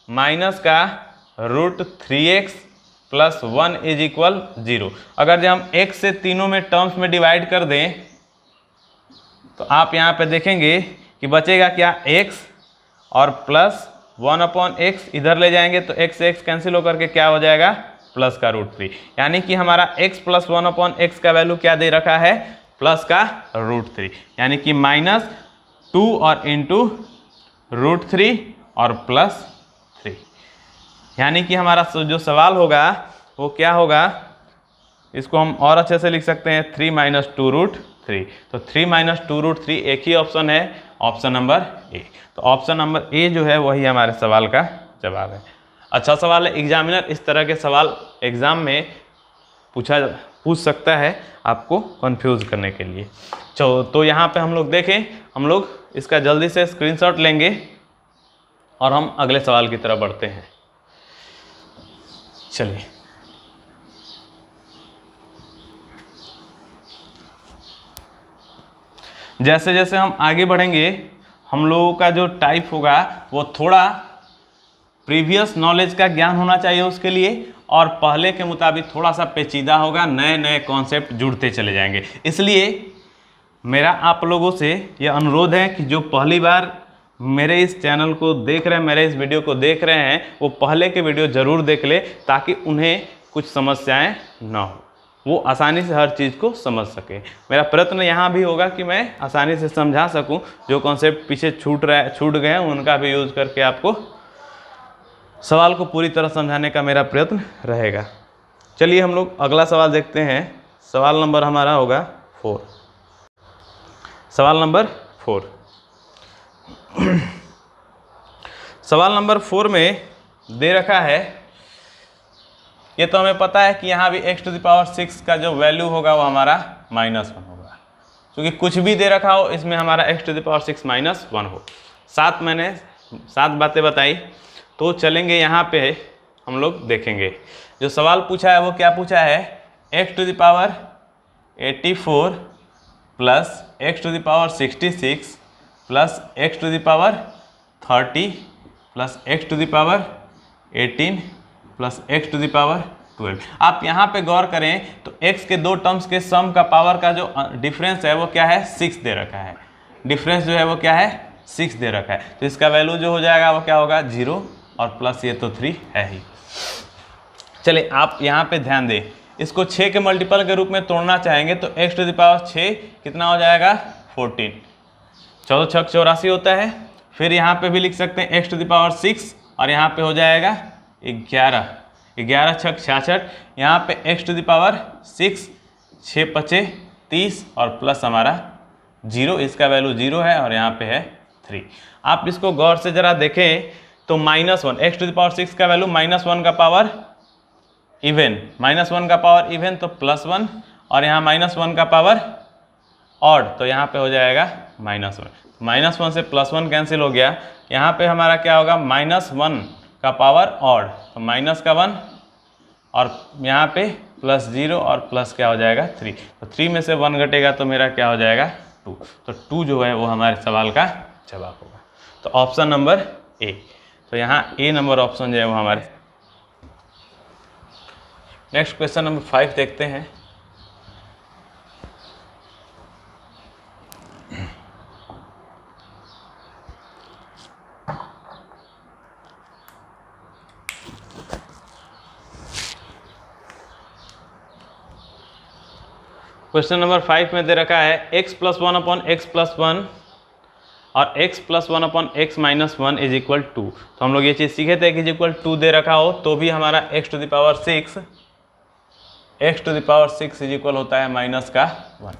माइनस का √3x + 1 = 0। अगर जब हम x से तीनों में टर्म्स में डिवाइड कर दें तो आप यहाँ पे देखेंगे कि बचेगा क्या, x और प्लस 1/x इधर ले जाएंगे तो x से x कैंसिल होकर के क्या हो जाएगा, प्लस का √3। यानी कि हमारा x + 1/x का वैल्यू क्या दे रखा है, प्लस का √3, यानी कि -2 और इंटू √3 और +3। यानी कि हमारा जो सवाल होगा वो क्या होगा, इसको हम और अच्छे से लिख सकते हैं 3 - 2√3। तो 3 - 2√3 एक ही ऑप्शन है, ऑप्शन नंबर ए। तो ऑप्शन नंबर ए जो है वही हमारे सवाल का जवाब है। अच्छा सवाल है, एग्जामिनर इस तरह के सवाल एग्जाम में पूछ सकता है आपको कंफ्यूज करने के लिए। तो यहाँ पे हम लोग देखें, हम लोग इसका जल्दी से स्क्रीनशॉट लेंगे और हम अगले सवाल की तरफ बढ़ते हैं। चलिए, जैसे जैसे हम आगे बढ़ेंगे हम लोगों का जो टाइप होगा वो थोड़ा प्रीवियस नॉलेज का ज्ञान होना चाहिए उसके लिए, और पहले के मुताबिक थोड़ा सा पेचीदा होगा, नए नए कॉन्सेप्ट जुड़ते चले जाएंगे। इसलिए मेरा आप लोगों से यह अनुरोध है कि जो पहली बार मेरे इस चैनल को देख रहे हैं, मेरे इस वीडियो को देख रहे हैं, वो पहले के वीडियो ज़रूर देख ले, ताकि उन्हें कुछ समस्याएं ना हो, वो आसानी से हर चीज़ को समझ सके। मेरा प्रयत्न यहाँ भी होगा कि मैं आसानी से समझा सकूं, जो कॉन्सेप्ट पीछे छूट गए हैं उनका भी यूज़ करके आपको सवाल को पूरी तरह समझाने का मेरा प्रयत्न रहेगा। चलिए हम लोग अगला सवाल देखते हैं। सवाल नंबर हमारा होगा 4। सवाल नंबर 4 सवाल नंबर 4 में दे रखा है, ये तो हमें पता है कि यहाँ भी x⁶ का जो वैल्यू होगा वो हमारा -1 होगा, क्योंकि कुछ भी दे रखा हो इसमें हमारा x⁶ -1 हो। मैंने 7 बातें बताई, तो चलेंगे यहाँ पे हम लोग देखेंगे। जो सवाल पूछा है वो क्या पूछा है, x⁴ + x⁶ plus x⁴ + x⁴ plus x⁴ आप यहाँ पे गौर करें तो x के 2 टर्म्स के सम का पावर का जो डिफरेंस है वो क्या है, 6 दे रखा है। डिफरेंस जो है वो क्या है, 6 दे रखा है, तो इसका वैल्यू जो हो जाएगा वो क्या होगा, 0, और प्लस ये तो 3 है ही। चलिए आप यहाँ पे ध्यान दें, इसको 6 के मल्टीपल के रूप में तोड़ना चाहेंगे तो x⁶ कितना हो जाएगा, 14, 14 × 6 = 84 होता है। फिर यहाँ पे भी लिख सकते हैं x⁶ और यहाँ पे हो जाएगा 11, 11 × 6 = 66, यहाँ पे x⁶ 6, 6 × 5 = 30 और प्लस हमारा 0, इसका वैल्यू 0 है और यहाँ पे है 3। आप इसको गौर से ज़रा देखें तो -1 x⁻6 का वैल्यू -1 का पावर इवन, -1 का पावर इवन तो +1, और यहाँ -1 का पावर ऑड, तो यहाँ पे हो जाएगा -1। -1 से +1 कैंसिल हो गया, यहाँ पे हमारा क्या होगा -1 का पावर ऑड, तो माइनस का 1, और यहाँ पे +0 और प्लस क्या हो जाएगा 3, तो 3 में से 1 घटेगा तो मेरा क्या हो जाएगा 2, तो 2 जो है वो हमारे सवाल का जवाब होगा। तो ऑप्शन नंबर ए, तो यहाँ ए नंबर ऑप्शन जो है वो हमारे। नेक्स्ट क्वेश्चन नंबर 5 देखते हैं। क्वेश्चन नंबर 5 में दे रखा है x + 1 x + 1 और x + 1 x - 1 इज इक्वल 2। तो हम लोग ये चीज़ सीखे थे कि इक्वल 2 दे रखा हो तो भी हमारा x⁻6 इज इक्वल होता है -1,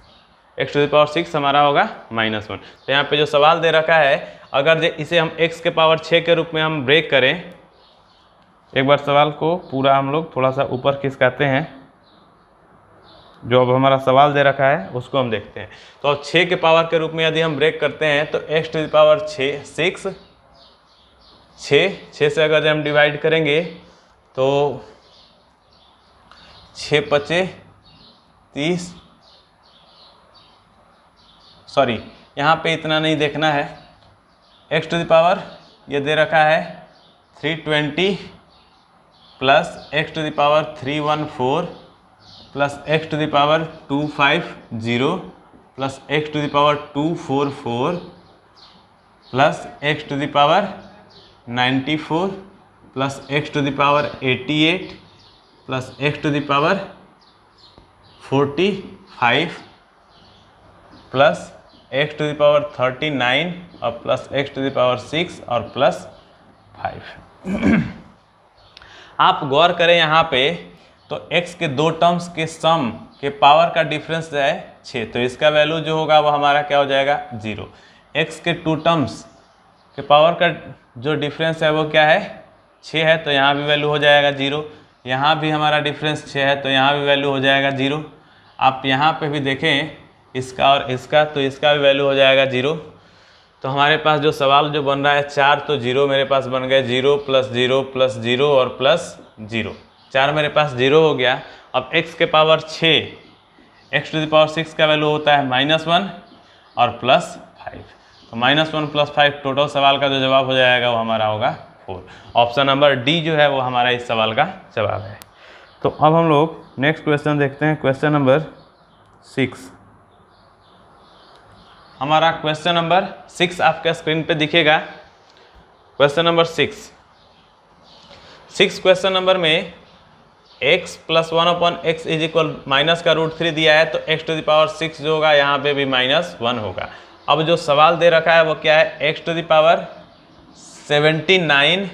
x⁻6 हमारा होगा -1। तो यहाँ पे जो सवाल दे रखा है, अगर इसे हम x⁻6 के रूप में हम ब्रेक करें, एक बार सवाल को पूरा हम लोग थोड़ा सा ऊपर खिसकाते हैं, जो अब हमारा सवाल दे रखा है उसको हम देखते हैं। तो अब 6 के पावर के रूप में यदि हम ब्रेक करते हैं तो x⁻6 6 से अगर हम डिवाइड करेंगे तो 6 × 5 = 30, सॉरी यहाँ पे इतना नहीं देखना है, x⁻ ये दे रखा है 320 plus x⁻314 plus x⁻250 plus x⁻244 plus x⁻94 plus x⁻88 plus x⁻45 plus x⁻39 और प्लस x⁻6 और प्लस 5। आप गौर करें यहाँ पे तो x के दो टर्म्स के सम के पावर का डिफरेंस जो है 6, तो इसका वैल्यू जो होगा वो हमारा क्या हो जाएगा 0। x के 2 टर्म्स के पावर का जो डिफरेंस है वो क्या है 6 है, तो यहाँ भी वैल्यू हो जाएगा 0। यहाँ भी हमारा डिफरेंस 6 है तो यहाँ भी वैल्यू हो जाएगा 0। आप यहाँ पे भी देखें इसका और इसका, तो इसका भी वैल्यू हो जाएगा 0। तो हमारे पास जो सवाल जो बन रहा है 4, तो 0 मेरे पास बन गए, 0 + 0 + 0 और प्लस 0, 4 मेरे पास 0 हो गया। अब x के पावर 6, x⁻6 का वैल्यू होता है -1 और प्लस 5, तो -1 + 5 टोटल सवाल का जो जवाब हो जाएगा वो हमारा होगा 4। ऑप्शन नंबर डी जो है वो हमारा इस सवाल का जवाब है। तो अब हम लोग नेक्स्ट क्वेश्चन देखते हैं, क्वेश्चन नंबर 6। हमारा क्वेश्चन नंबर 6 आपके स्क्रीन पे दिखेगा। क्वेश्चन नंबर 6 क्वेश्चन नंबर में x + 1/x is equal minus का √3 दिया है, तो x⁻6 जो होगा यहाँ पे भी -1 होगा। अब जो सवाल दे रखा है वो क्या है, x⁻79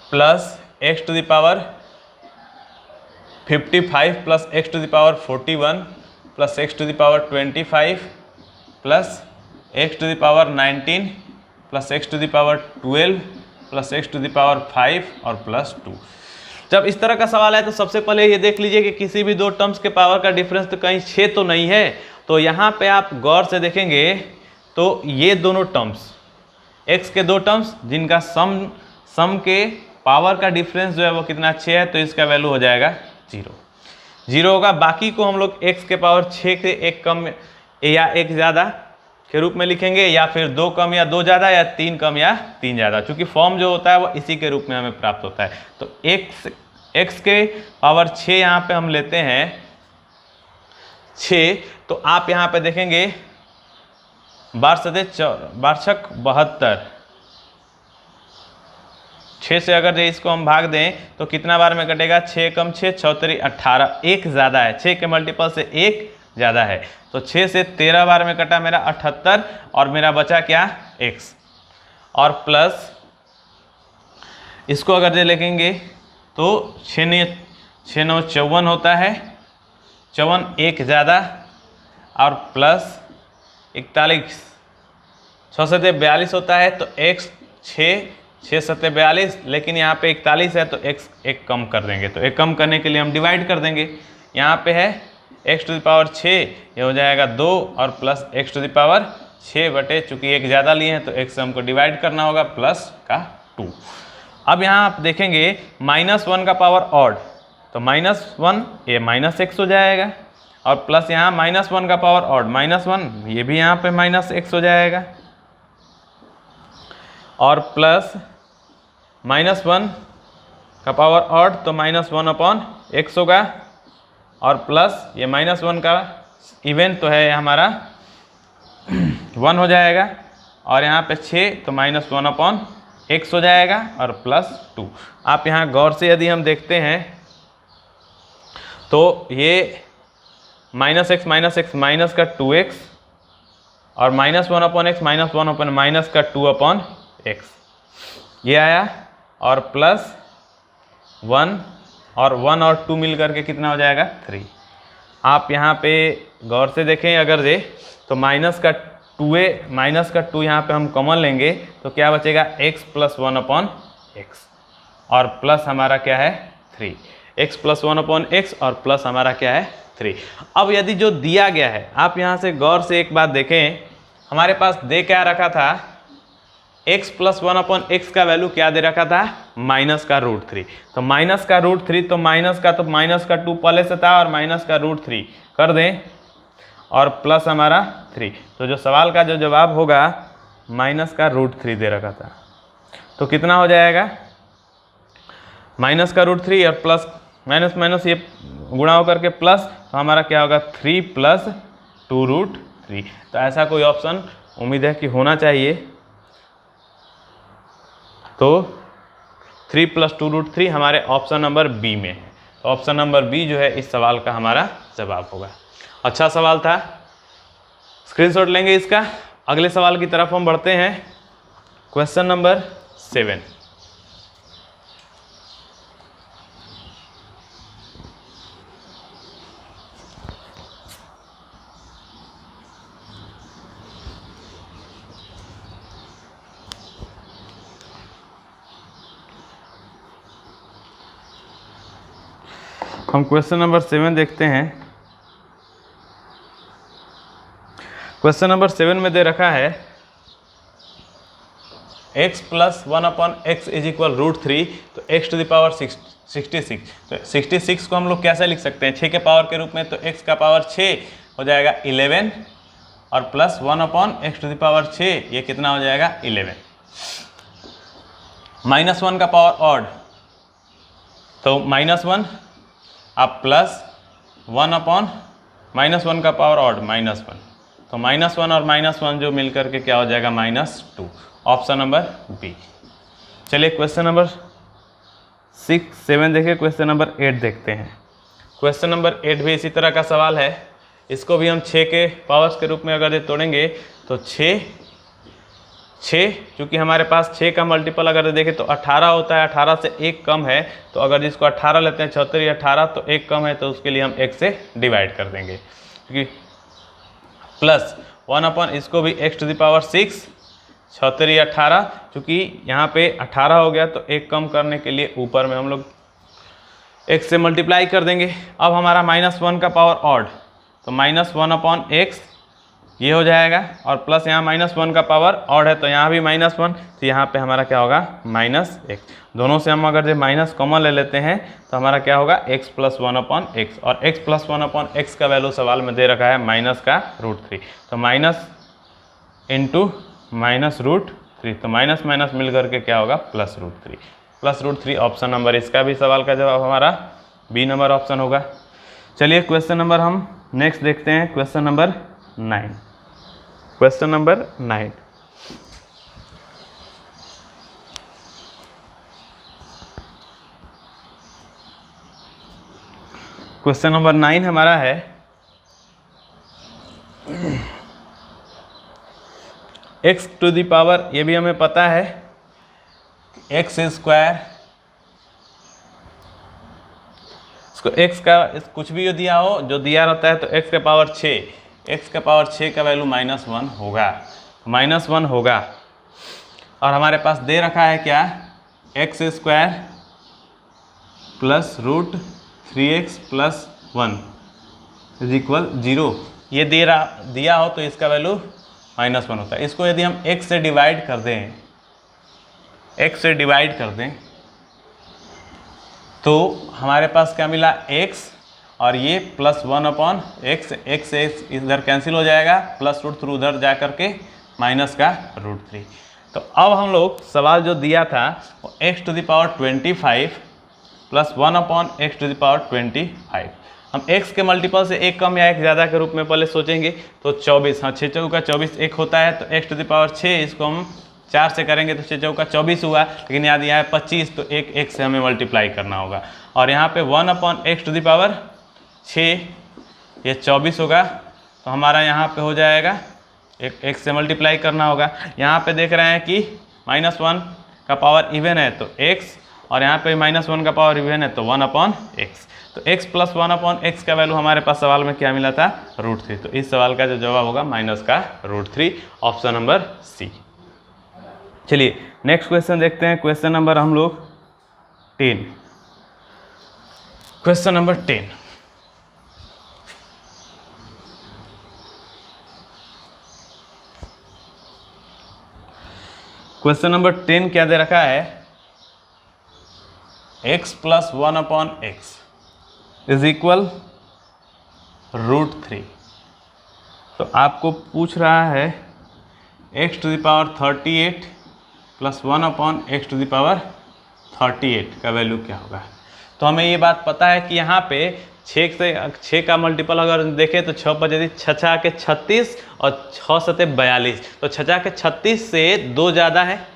plus x⁻55 plus x⁻41 plus x⁻25 plus x⁻19 plus x⁻12 plus x⁻5 और प्लस 2। जब इस तरह का सवाल है तो सबसे पहले ये देख लीजिए कि किसी भी दो टर्म्स के पावर का डिफरेंस तो कहीं 6 तो नहीं है। तो यहाँ पे आप गौर से देखेंगे तो ये दोनों टर्म्स x के दो टर्म्स जिनका सम के पावर का डिफरेंस जो है वो कितना 6 है, तो इसका वैल्यू हो जाएगा 0 होगा। बाकी को हम लोग x के पावर 6 से 1 कम या 1 ज़्यादा के रूप में लिखेंगे, या फिर 2 कम या 2 ज़्यादा, या 3 कम या 3 ज़्यादा, चूँकि फॉर्म जो होता है वो इसी के रूप में हमें प्राप्त होता है। तो x के पावर 6 यहाँ पे हम लेते हैं 6, तो आप यहाँ पे देखेंगे 12×6 = 6 से अगर इसको हम भाग दें तो कितना बार में कटेगा, 6 कम 6 6 3 18, 1 ज़्यादा है, 6 के मल्टीपल से 1 ज़्यादा है, तो 6 से 13 बार में कटा मेरा 78 और मेरा बचा क्या x, और प्लस इसको अगर लिखेंगे तो 6 9 54 होता है, 54 1 ज़्यादा और प्लस 41, 6 से 42 होता है, तो x 6 सत्ते 42, लेकिन यहाँ पे 41 है तो x एक कम कर देंगे। तो एक कम करने के लिए हम डिवाइड कर देंगे। यहाँ पे है x⁻6, ये हो जाएगा 2 और प्लस x⁻6 बटे, चूँकि एक ज़्यादा लिए हैं तो x से हमको डिवाइड करना होगा, प्लस का 2। अब यहाँ आप देखेंगे -1 का पावर ऑड, तो -1 ये -x हो जाएगा, और प्लस यहाँ -1 का पावर ऑड -1, ये भी यहाँ पे -x हो जाएगा, और प्लस -1 का पावर ऑड तो -1/x होगा, और प्लस ये -1 का इवन तो है हमारा 1 हो जाएगा, और यहाँ पे 6 तो -1/x हो जाएगा, और प्लस 2। आप यहाँ गौर से यदि हम देखते हैं तो ये -x माइनस का 2x, और -1/x माइनस का 2/x, ये आया, और प्लस 1 और 1 और 2 मिल करके कितना हो जाएगा 3। आप यहाँ पे गौर से देखें अगर जे, तो माइनस का 2 यहाँ पे हम कॉमन लेंगे तो क्या बचेगा x + 1/x, और प्लस हमारा क्या है 3, x + 1/x और प्लस हमारा क्या है 3। अब यदि जो दिया गया है, आप यहाँ से गौर से एक बात देखें, हमारे पास दे क्या रखा था, x + 1/x का वैल्यू क्या दे रखा था, -√3। तो -√3 तो माइनस का 2 पहले से था, और -√3 कर दें, और प्लस हमारा 3। तो जो सवाल का जो जवाब होगा -√3 दे रखा था, तो कितना हो जाएगा -√3 और प्लस माइनस ये गुणा होकर के प्लस, तो हमारा क्या होगा 3 + 2√3। तो ऐसा कोई ऑप्शन उम्मीद है कि होना चाहिए। तो 3 + 2√3 हमारे ऑप्शन नंबर बी में है। तो ऑप्शन नंबर बी जो है इस सवाल का हमारा जवाब होगा। अच्छा सवाल था, स्क्रीनशॉट लेंगे इसका। अगले सवाल की तरफ हम बढ़ते हैं। Question number 7। हम क्वेश्चन नंबर 7 देखते हैं। क्वेश्चन नंबर 7 में दे रखा है x + 1/x = √3, तो x⁻66। तो 66 को हम लोग कैसे लिख सकते हैं, 6 के पावर के रूप में, तो x का पावर 6 हो जाएगा 11, और प्लस 1/x⁻6, ये कितना हो जाएगा 11। -1 का पावर ऑड, तो -1, अब प्लस 1/-1 का पावर ऑड -1, तो -1 और -1 जो मिल करके क्या हो जाएगा -2। Option number B. चलिए क्वेश्चन नंबर 7 देखिए। क्वेश्चन नंबर 8 देखते हैं। क्वेश्चन नंबर 8 भी इसी तरह का सवाल है। इसको भी हम 6 के पावर्स के रूप में अगर ये तोड़ेंगे तो 6, चूँकि हमारे पास 6 का मल्टीपल अगर देखें तो 18 होता है, 18 से 1 कम है, तो अगर जिसको 18 लेते हैं 76 या 18, तो 1 कम है, तो उसके लिए हम 1 से डिवाइड कर देंगे, क्योंकि प्लस 1/, इसको भी x⁻6, 76 या 18, चूँकि यहाँ पे 18 हो गया तो 1 कम करने के लिए ऊपर में हम लोग 1 से मल्टीप्लाई कर देंगे। अब हमारा -1 का पावर ऑड, तो -1/x ये हो जाएगा, और प्लस यहाँ -1 का पावर ऑड है तो यहाँ भी -1, तो यहाँ पे हमारा क्या होगा -1। दोनों से हम अगर जो माइनस कॉमन ले लेते हैं तो हमारा क्या होगा x + 1/x, और x + 1/x का वैल्यू सवाल में दे रखा है -√3, तो माइनस इंटू -√3, तो माइनस माइनस मिल करके क्या होगा +√3। ऑप्शन नंबर इसका भी सवाल का जवाब हमारा बी नंबर ऑप्शन होगा। चलिए क्वेश्चन नंबर हम नेक्स्ट देखते हैं। Question number 9। Question number 9। Question number 9 हमारा है x⁻, ये भी हमें पता है x², इसको x का कुछ भी दिया हो, जो दिया रहता है तो x के पावर 6 का वैल्यू -1 होगा, -1 होगा। और हमारे पास दे रखा है क्या, x square plus root 3x plus 1 is equal 0। ये दिया हो तो इसका वैल्यू -1 होता है। इसको यदि हम x से डिवाइड कर दें, तो हमारे पास क्या मिला, x और ये +1/x, x से इधर कैंसिल हो जाएगा, प्लस रूट थ्रू उधर जा करके माइनस का √3। तो अब हम लोग सवाल जो दिया था वो x⁻25 + 1/x⁻25, हम x के मल्टीपल से एक कम या एक ज़्यादा के रूप में पहले सोचेंगे तो 24, हाँ 6 चौका 24 एक होता है, तो x⁻6 इसको हम 4 से करेंगे तो 6 चौका 24 हुआ, लेकिन याद यहाँ है 25 तो एक x से हमें मल्टीप्लाई करना होगा। और यहाँ पे 1/x⁻6 ये 24 होगा, तो हमारा यहाँ पे हो जाएगा एक x से मल्टीप्लाई करना होगा। यहाँ पे देख रहे हैं कि -1 का पावर इवन है तो x, और यहाँ पे -1 का पावर इवन है तो 1/x, तो x + 1/x का वैल्यू हमारे पास सवाल में क्या मिला था, √3। तो इस सवाल का जो जवाब होगा -√3, ऑप्शन नंबर सी। चलिए नेक्स्ट क्वेश्चन देखते हैं, क्वेश्चन नंबर हम लोग 10। क्वेश्चन नंबर 10, क्वेश्चन नंबर 10 क्या दे रखा है, x + 1/x इज इक्वल √3। तो आपको पूछ रहा है x⁻38 + 1/x⁻38 का वैल्यू क्या होगा। तो हमें ये बात पता है कि यहाँ पे 6 का मल्टीपल अगर देखें तो 6 पर यदि 6 के 36 और 6 सते 42, तो 6 के 36 से 2 ज़्यादा है,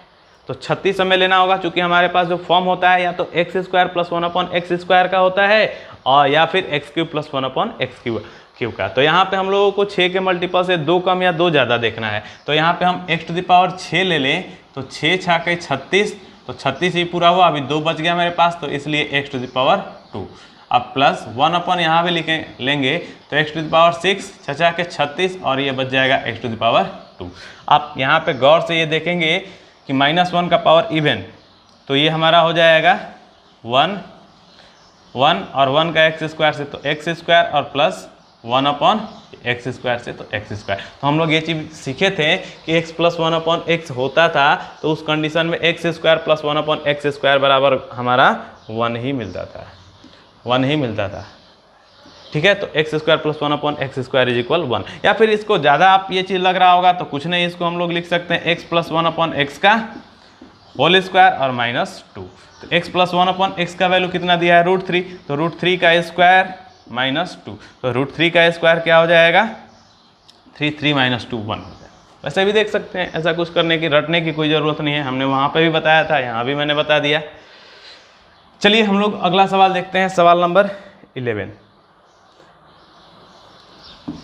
तो 36 हमें लेना होगा, क्योंकि हमारे पास जो फॉर्म होता है या तो x² + 1/x² का होता है, और या फिर x³ + 1/x³ का। तो यहाँ पे हम लोगों को 6 के मल्टीपल से 2 कम या 2 ज़्यादा देखना है। तो यहाँ पे हम x⁻6 ले लें तो 6 × 6 = 36, तो 36 ही पूरा हुआ, अभी 2 बच गया मेरे पास, तो इसलिए x⁻2। अब प्लस 1/ यहाँ भी लेंगे तो x⁻6, 6 × 36 और ये बच जाएगा x⁻2। आप यहाँ पे गौर से ये देखेंगे कि -1 का पावर इवन, तो ये हमारा हो जाएगा 1 और 1 का x² से तो x² और प्लस 1/x² से तो x²। तो हम लोग ये चीज़ सीखे थे कि x + 1/x होता था, तो उस कंडीशन में x² + 1/x² बराबर हमारा 1 ही मिलता था, 1 ही मिलता था। ठीक है, तो x² + 1/x² इज इक्वल 1। या फिर इसको ज़्यादा आप ये चीज़ लग रहा होगा तो कुछ नहीं, इसको हम लोग लिख सकते हैं x + 1/x का होल स्क्वायर और -2। तो x + 1/x का वैल्यू कितना दिया है, √3, तो √3 का स्क्वायर -2, तो √3 का स्क्वायर क्या हो जाएगा, 3 - 2 1 हो जाएगा। वैसे भी देख सकते हैं, ऐसा कुछ करने की रटने की कोई ज़रूरत नहीं है, हमने वहाँ पे भी बताया था, यहाँ भी मैंने बता दिया। चलिए हम लोग अगला सवाल देखते हैं, सवाल नंबर 11।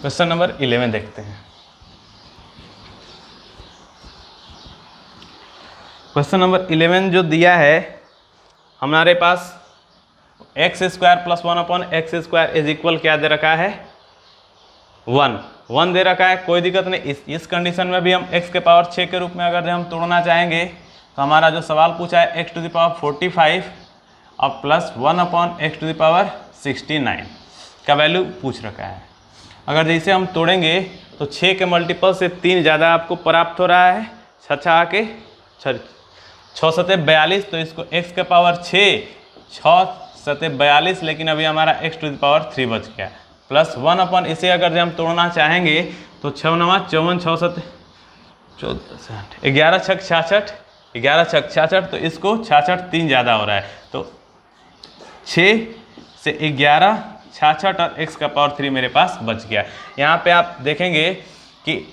क्वेश्चन नंबर 11 देखते हैं। क्वेश्चन नंबर 11 जो दिया है हमारे पास, x² + 1/x² इज इक्वल क्या दे रखा है, 1 दे रखा है। कोई दिक्कत नहीं, इस कंडीशन में भी हम x⁻6 के रूप में अगर हम तोड़ना चाहेंगे तो हमारा जो सवाल पूछा है x⁻45 और प्लस 1/x⁻69 का वैल्यू पूछ रखा है। अगर जैसे हम तोड़ेंगे तो 6 के मल्टीपल से 3 ज़्यादा आपको प्राप्त हो रहा है, 6 के 6 सते 42, तो इसको x⁻6 6 सते 42, लेकिन अभी हमारा x⁻3 बच गया, प्लस 1/ इसे अगर हम तोड़ना चाहेंगे तो 6 × 9 = 54, 6 सते 14, 11 × 6 = 66, 11 × 6 = 66, तो इसको 66 3 ज़्यादा हो रहा है, तो 6 से 11 66 और x⁻3 मेरे पास बच गया। यहाँ पे आप देखेंगे कि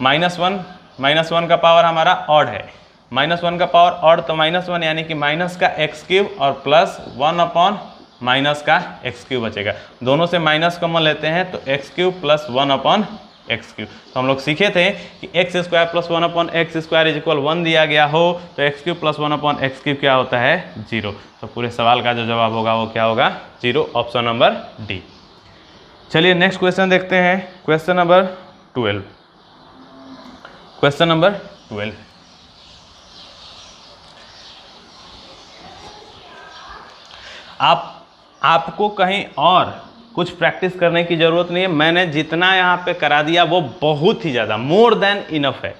-1 का पावर हमारा ऑड है, -1 का पावर ऑड, तो -1 यानी कि माइनस का x³ और प्लस 1/ का x³ बचेगा। दोनों से माइनस कॉमन लेते हैं तो x³ + 1/x³। तो हम लोग सीखे थे कि x² + 1/x² इज इक्वल 1 दिया गया हो तो x³ + 1/x³ क्या होता है, 0। तो पूरे सवाल का जो जवाब होगा वो क्या होगा, 0, ऑप्शन नंबर डी। चलिए नेक्स्ट क्वेश्चन देखते हैं, क्वेश्चन नंबर 12। क्वेश्चन नंबर 12, आपको कहीं और कुछ प्रैक्टिस करने की ज़रूरत नहीं है। मैंने जितना यहाँ पे करा दिया वो बहुत ही ज़्यादा, मोर देन इनफ है।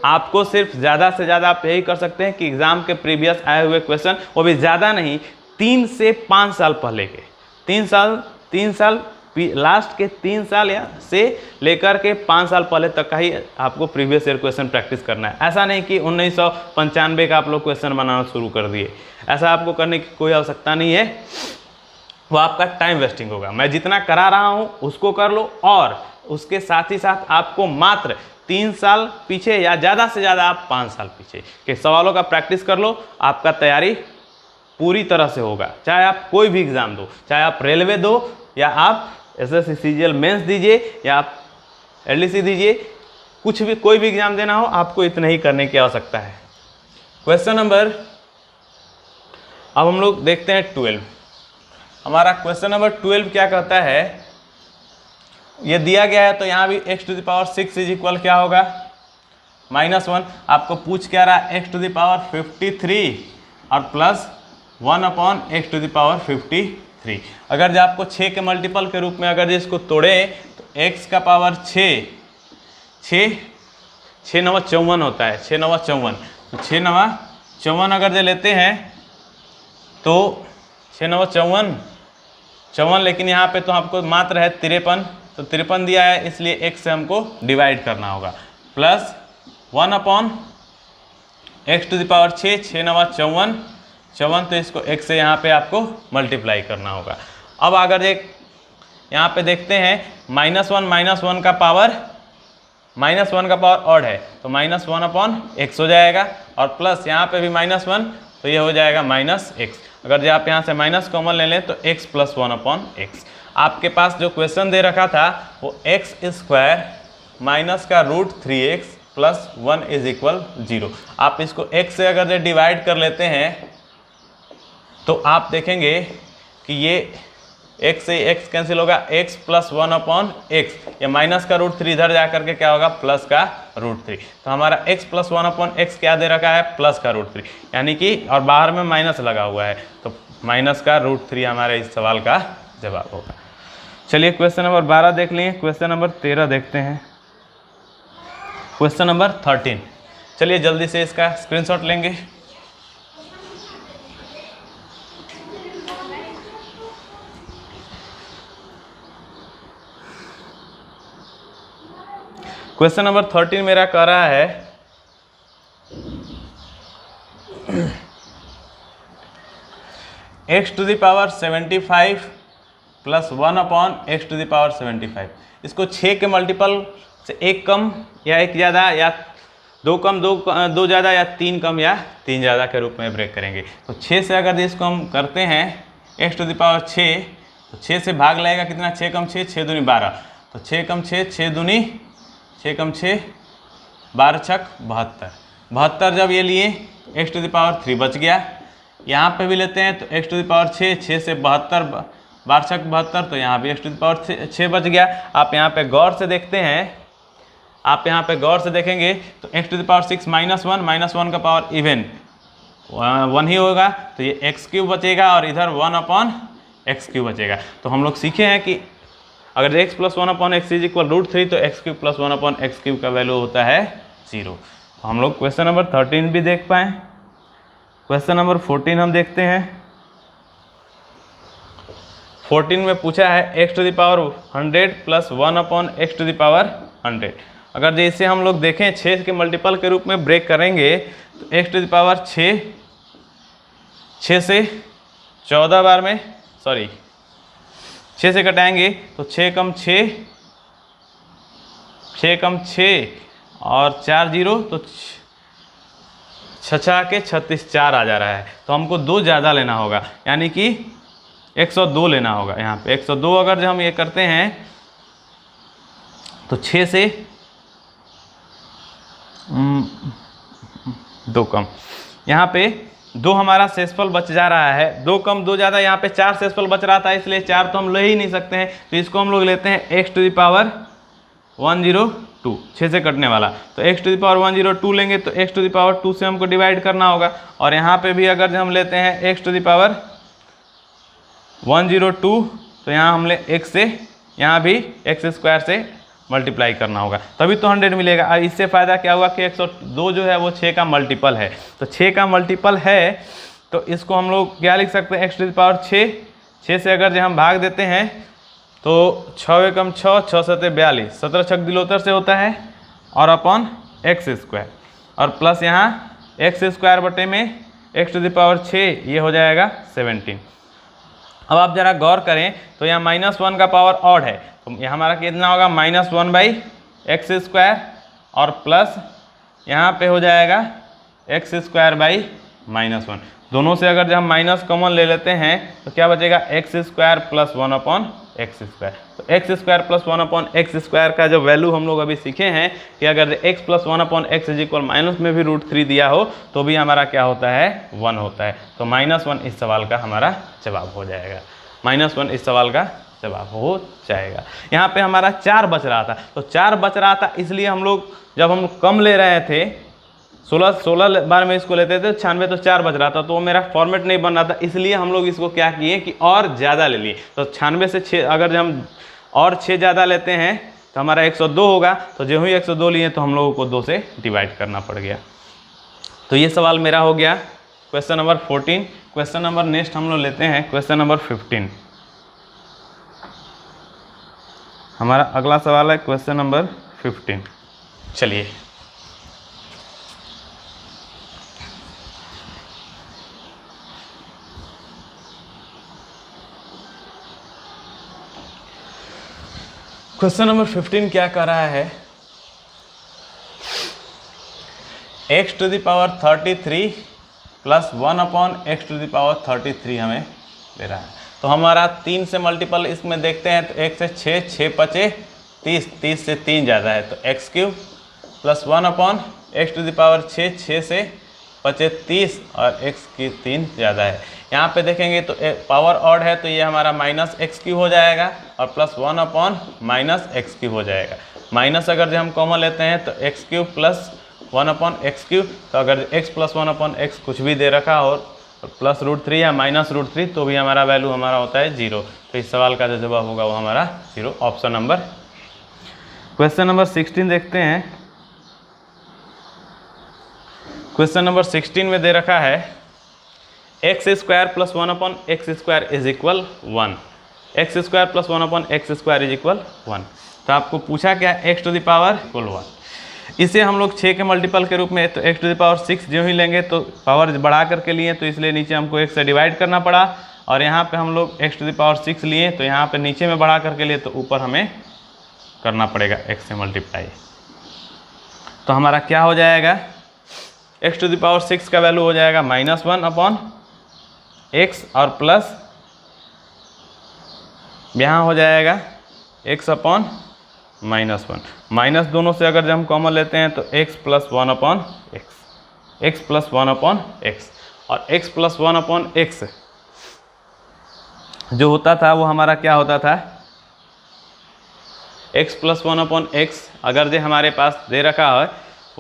आपको सिर्फ ज़्यादा से ज़्यादा आप यही कर सकते हैं कि एग्ज़ाम के प्रीवियस आए हुए क्वेश्चन, वो भी ज़्यादा नहीं, 3 से 5 साल पहले के, 3 साल लास्ट के 3 साल या से लेकर के 5 साल पहले तक का ही आपको प्रीवियस ईयर क्वेश्चन प्रैक्टिस करना है। ऐसा नहीं कि 1995 का आप लोग क्वेश्चन बनाना शुरू कर दिए, ऐसा आपको करने की कोई आवश्यकता नहीं है, वो आपका टाइम वेस्टिंग होगा। मैं जितना करा रहा हूँ उसको कर लो, और उसके साथ ही साथ आपको मात्र 3 साल पीछे या ज़्यादा से ज़्यादा आप 5 साल पीछे के सवालों का प्रैक्टिस कर लो। आपका तैयारी पूरी तरह से होगा, चाहे आप कोई भी एग्ज़ाम दो, चाहे आप रेलवे दो या आप SSC CGL मेंस दीजिए या आप LDC दीजिए, कुछ भी कोई भी एग्ज़ाम देना हो, आपको इतना ही करने की आवश्यकता है। क्वेश्चन नंबर, अब हम लोग देखते हैं 12। हमारा क्वेश्चन नंबर 12 क्या कहता है, ये दिया गया है तो यहाँ भी x⁶ इज इक्वल क्या होगा, -1। आपको पूछ क्या रहा है, x⁵53 और प्लस 1/x⁵53। अगर जो आपको 6 के मल्टीपल के रूप में अगर जो इसको तोड़े तो x का पावर 6 9 54 होता है, 6 9 54। तो 6 9 54 अगर जो लेते हैं तो 6 9 54, लेकिन यहाँ पे तो आपको मात्र है 53, तो 53 दिया है, इसलिए x से हमको डिवाइड करना होगा, प्लस 1/x⁶ 6 9 54, तो इसको x से यहाँ पे आपको मल्टीप्लाई करना होगा। अब अगर एक यहाँ पे देखते हैं -1 का पावर ऑड है, तो -1/x हो जाएगा, और प्लस यहाँ पे भी -1, तो ये हो जाएगा -x। अगर जो आप यहाँ से माइनस कॉमन ले लें तो x + 1/x। आपके पास जो क्वेश्चन दे रखा था वो x² माइनस का √3x + 1 = 0। आप इसको x से अगर जो डिवाइड कर लेते हैं तो आप देखेंगे कि ये x से x कैंसिल होगा, x + 1/x, या माइनस का √3 इधर जा करके क्या होगा, प्लस का √3। तो हमारा x + 1/x क्या दे रखा है, प्लस का √3, यानी कि और बाहर में माइनस लगा हुआ है, तो माइनस का √3 हमारे इस सवाल का जवाब होगा। चलिए क्वेश्चन नंबर 12 देख लिए, क्वेश्चन नंबर 13 देखते हैं, क्वेश्चन नंबर 13। चलिए जल्दी से इसका स्क्रीनशॉट लेंगे। क्वेश्चन नंबर 13 मेरा कह रहा है x⁵ + 1/x⁵। इसको 6 के मल्टीपल से 1 कम या 1 ज़्यादा या 2 कम 2 ज़्यादा या 3 कम या 3 ज़्यादा के रूप में ब्रेक करेंगे। तो 6 से अगर इसको हम करते हैं x⁶, तो 6 से भाग लगेगा कितना, 6 × 6 6 दूनी 12, तो 6 × 6 6 दूनी 6 × 6 12 × 6 72 जब ये लिए x⁵ बच गया। यहाँ पे भी लेते हैं तो x⁵ 6 से 72 12 × 6 72, तो यहाँ भी x⁵ बच गया। आप यहाँ पे गौर से देखते हैं, आप यहाँ पे गौर से देखेंगे तो x⁶ -1 का पावर इवन 1 ही होगा, तो ये x³ बचेगा और इधर 1/x³ बचेगा। तो हम लोग सीखे हैं कि अगर x + 1/x = √3 तो x³ + 1/x³ का वैल्यू होता है 0। तो हम लोग क्वेश्चन नंबर 13 भी देख पाएँ। क्वेश्चन नंबर 14 हम देखते हैं। 14 में पूछा है x⁻100 + 1/x⁻100। अगर जैसे हम लोग देखें 6 के मल्टीपल के रूप में ब्रेक करेंगे तो x⁻6 6 से 14 बार में 6 से घटाएंगे तो 6 × 6 और 4 0, तो 6 के 36 4 आ जा रहा है। तो हमको 2 ज़्यादा लेना होगा, यानी कि 102 लेना होगा। यहाँ पे 102 अगर जो हम ये करते हैं तो 6 से 2 कम, यहाँ पे 2 हमारा शेषफल बच जा रहा है, 2 कम 2 ज़्यादा, यहाँ पे 4 शेषफल बच रहा था, इसलिए 4 तो हम ले ही नहीं सकते हैं, तो इसको हम लोग लेते हैं x⁻102, 6 से कटने वाला। तो x⁻102 लेंगे तो x⁻2 से हमको डिवाइड करना होगा, और यहाँ पे भी अगर हम लेते हैं x⁻ 102, तो यहाँ हमने x से यहाँ भी x स्क्वायर से मल्टीप्लाई करना होगा तभी तो 100 मिलेगा। अब इससे फ़ायदा क्या हुआ कि 102 जो है वो 6 का मल्टीपल है, तो 6 का मल्टीपल है तो इसको हम लोग क्या लिख सकते हैं, x⁻6। 6 से अगर जो हम भाग देते हैं तो 6 एकम 6, 6 सते 42, 17 छक दिलोतर से होता है और अपॉन x स्क्वायर और प्लस यहाँ x स्क्वायर बटे में x⁻6 ये हो जाएगा 17। अब आप ज़रा गौर करें तो यहाँ -1 का पावर ऑड है तो यहाँ हमारा कितना होगा -1/x स्क्वायर और प्लस यहाँ पे हो जाएगा x स्क्वायर बाई -1। दोनों से अगर जब हम माइनस कॉमन ले लेते हैं तो क्या बचेगा x square plus 1/x square. तो x square plus 1/x square का जो वैल्यू हम लोग अभी सीखे हैं कि अगर x plus 1/x is equal minus में भी √3 दिया हो तो भी हमारा क्या होता है 1 होता है। तो -1 इस सवाल का हमारा जवाब हो जाएगा, -1 इस सवाल का जवाब हो जाएगा। यहाँ पे हमारा 4 बच रहा था, तो 4 बच रहा था इसलिए हम लोग जब हम कम ले रहे थे 16 बार में इसको लेते थे 96 तो 4 बच रहा था तो वो मेरा फॉर्मेट नहीं बन रहा था, इसलिए हम लोग इसको क्या किए कि और ज़्यादा ले लिए। तो 96 से 6 अगर हम और 6 ज़्यादा लेते हैं तो हमारा 102 होगा, तो जो ही 102 लिए तो हम लोगों को 2 से डिवाइड करना पड़ गया। तो ये सवाल मेरा हो गया question number 14। Question number next हम लोग लेते हैं क्वेश्चन नंबर 15। हमारा अगला सवाल है क्वेश्चन नंबर 15। चलिए क्वेश्चन नंबर 15 क्या कर रहा है, x⁻33 प्लस 1/x⁻33 हमें दे रहा है। तो हमारा 3 से मल्टीपल इसमें देखते हैं तो 1 से 6, 6 पचे 30, 30 से 3 ज़्यादा है तो x³ प्लस 1/x⁻6, 6 से पचे 30 और x³ ज़्यादा है। यहाँ पे देखेंगे तो पावर ऑड है तो ये हमारा -x³ हो जाएगा और प्लस 1/-x³ हो जाएगा। माइनस अगर जो हम कॉमन लेते हैं तो x³ प्लस 1/x³, तो अगर x प्लस 1/x कुछ भी दे रखा हो प्लस √3 या -√3 तो भी हमारा वैल्यू हमारा होता है 0। तो इस सवाल का जो जवाब होगा वो हमारा 0, ऑप्शन नंबर। क्वेश्चन नंबर 16 देखते हैं। क्वेश्चन नंबर 16 में दे रखा है x² plus 1/x² is equal 1, x² plus 1/x² is equal 1। तो आपको पूछा क्या x⁻1। इसे हम लोग 6 के मल्टीपल के रूप में तो x⁻6 जो ही लेंगे तो पावर बढ़ा करके लिए तो इसलिए नीचे हमको 1 से डिवाइड करना पड़ा और यहाँ पे हम लोग x⁻6 लिए तो यहाँ पे नीचे में बढ़ा करके लिए तो ऊपर हमें करना पड़ेगा x से मल्टीप्लाई। तो हमारा क्या हो जाएगा, x⁻6 का वैल्यू हो जाएगा -1/x और प्लस यहाँ हो जाएगा x/-1। माइनस दोनों से अगर जब हम कॉमन लेते हैं तो x plus 1/x, x plus 1/x और x प्लस 1/x जो होता था वो हमारा क्या होता था, x प्लस 1/x अगर जो हमारे पास दे रखा है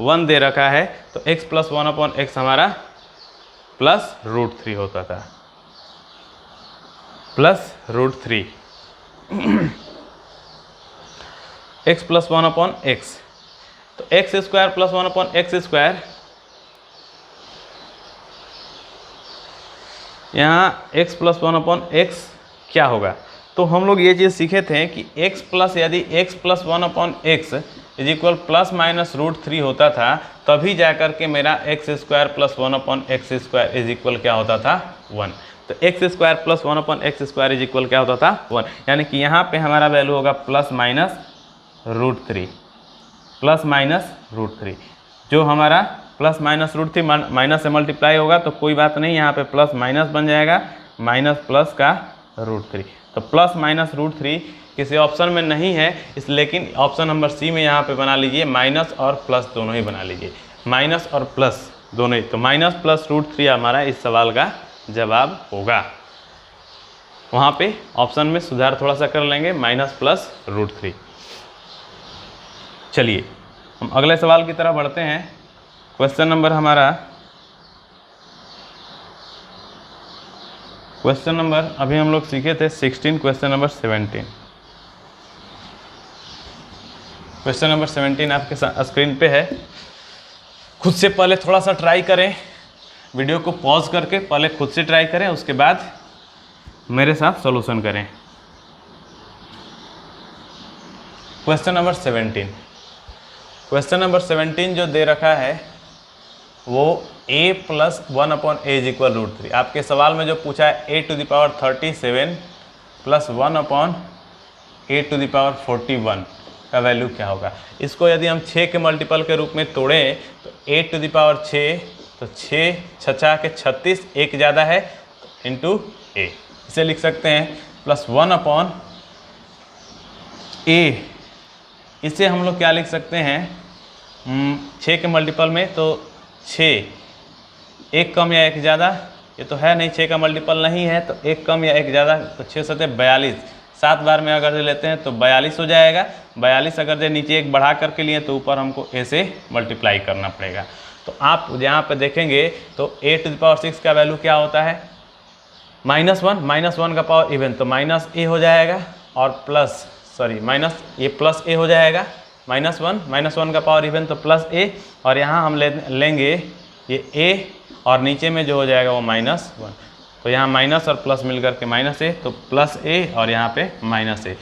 1 दे रखा है तो x प्लस 1/x हमारा प्लस √3 होता था, प्लस √3 x प्लस 1/x। तो x² प्लस 1/x², यहाँ x प्लस 1/x क्या होगा। तो हम लोग ये चीज़ सीखे थे कि x प्लस यदि x plus 1/x is equal plus minus √3 होता था तभी जा कर के मेरा x² plus 1/x² is equal क्या होता था 1। तो x² plus 1/x² is equal क्या होता था 1, यानी कि यहाँ पे हमारा वैल्यू होगा प्लस माइनस √3, प्लस माइनस √3। जो हमारा प्लस माइनस √3 माइनस से मल्टीप्लाई होगा तो कोई बात नहीं, यहाँ पे प्लस माइनस बन जाएगा, माइनस प्लस का √3। तो प्लस माइनस √3 किसी ऑप्शन में नहीं है इस, लेकिन ऑप्शन नंबर सी में यहाँ पे बना लीजिए, माइनस और प्लस दोनों ही बना लीजिए, माइनस और प्लस दोनों ही। तो माइनस प्लस √3 हमारा इस सवाल का जवाब होगा। वहाँ पे ऑप्शन में सुधार थोड़ा सा कर लेंगे, माइनस प्लस √3। चलिए हम अगले सवाल की तरफ बढ़ते हैं। क्वेश्चन नंबर हमारा क्वेश्चन नंबर अभी हम लोग सीखे थे 16, क्वेश्चन नंबर 17। क्वेश्चन नंबर 17 आपके स्क्रीन पे है। खुद से पहले थोड़ा सा ट्राई करें, वीडियो को पॉज करके पहले खुद से ट्राई करें, उसके बाद मेरे साथ सॉल्यूशन करें। क्वेश्चन नंबर 17, क्वेश्चन नंबर 17 जो दे रखा है वो a plus 1/a is equal √3। आपके सवाल में जो पूछा है a⁻37 प्लस 1/a⁻41 का वैल्यू क्या होगा। इसको यदि हम 6 के मल्टीपल के रूप में तोड़ें तो a⁻6 तो 6 छछा के 36, एक ज़्यादा है इंटू a, इसे लिख सकते हैं प्लस 1/a। इसे हम लोग क्या लिख सकते हैं 6 के मल्टीपल में, तो 6 एक कम या एक ज़्यादा, ये तो है नहीं 6 का मल्टीपल नहीं है, तो एक कम या एक ज़्यादा, तो 6 सते 42, 7 बार में अगर लेते हैं तो 42 हो जाएगा। 42 अगर जो नीचे एक बढ़ा करके लिए तो ऊपर हमको a से मल्टीप्लाई करना पड़ेगा। तो आप यहाँ पे देखेंगे तो a⁻6 का वैल्यू क्या होता है -1 का पावर इवन, तो -a हो जाएगा, और प्लस माइनस ये प्लस a हो जाएगा, -1 का पावर इवन तो प्लस a, और यहाँ हम लेंगे ये a और नीचे में जो हो जाएगा वो -1, तो यहाँ माइनस और प्लस मिलकर के -a, तो प्लस a और यहाँ पे -a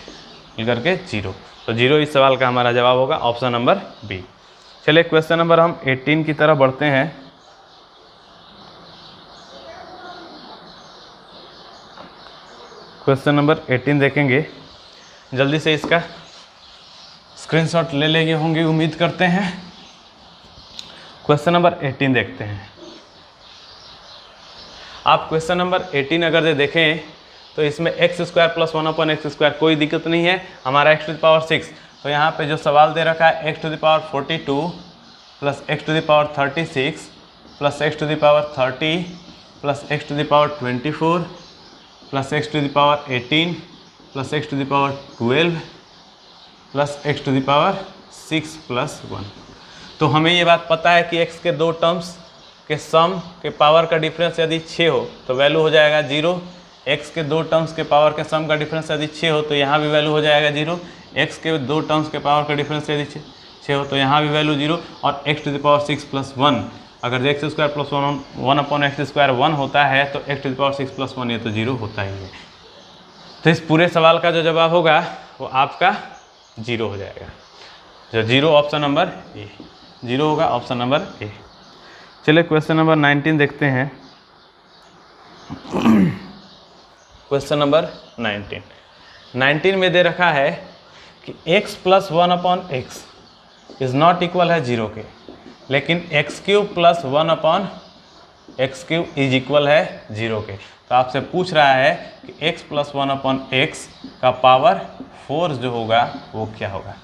मिलकर के 0, तो 0 इस सवाल का हमारा जवाब होगा ऑप्शन नंबर बी। चलिए क्वेश्चन नंबर हम 18 की तरफ बढ़ते हैं। क्वेश्चन नंबर 18 देखेंगे, जल्दी से इसका स्क्रीनशॉट ले लेंगे होंगे उम्मीद करते हैं। क्वेश्चन नंबर 18 देखते हैं। आप क्वेश्चन नंबर 18 अगर देखें तो इसमें x² प्लस 1/x² कोई दिक्कत नहीं है, हमारा x⁻6, तो यहाँ पे जो सवाल दे रखा है x⁻42 plus x⁻36 plus x⁻30 plus x⁻24 plus x⁻18 plus x⁻12 plus x⁻6 plus 1। तो हमें ये बात पता है कि x के दो टर्म्स के सम के पावर का डिफरेंस यदि 6 हो तो वैल्यू हो जाएगा 0। x के दो टर्म्स के पावर के सम का डिफरेंस यदि 6 हो तो यहाँ भी वैल्यू हो जाएगा 0। x के दो टर्म्स के पावर का डिफरेंस यदि 6 हो तो यहाँ भी वैल्यू 0, और x⁻6 प्लस 1 अगर x² प्लस 1/x² 1 होता है तो x⁻6 प्लस 1 ये तो 0 होता ही है। तो इस पूरे सवाल का जो जवाब होगा वो आपका 0 हो जाएगा, जो 0 ऑप्शन नंबर ए 0 होगा, ऑप्शन नंबर ए। चलिए क्वेश्चन नंबर 19 देखते हैं। क्वेश्चन नंबर 19 में दे रखा है कि x plus 1/x is not equal है 0 के, लेकिन x³ plus 1/x³ is equal है 0 के। तो आपसे पूछ रहा है कि x प्लस 1/x का पावर 4 जो होगा वो क्या होगा।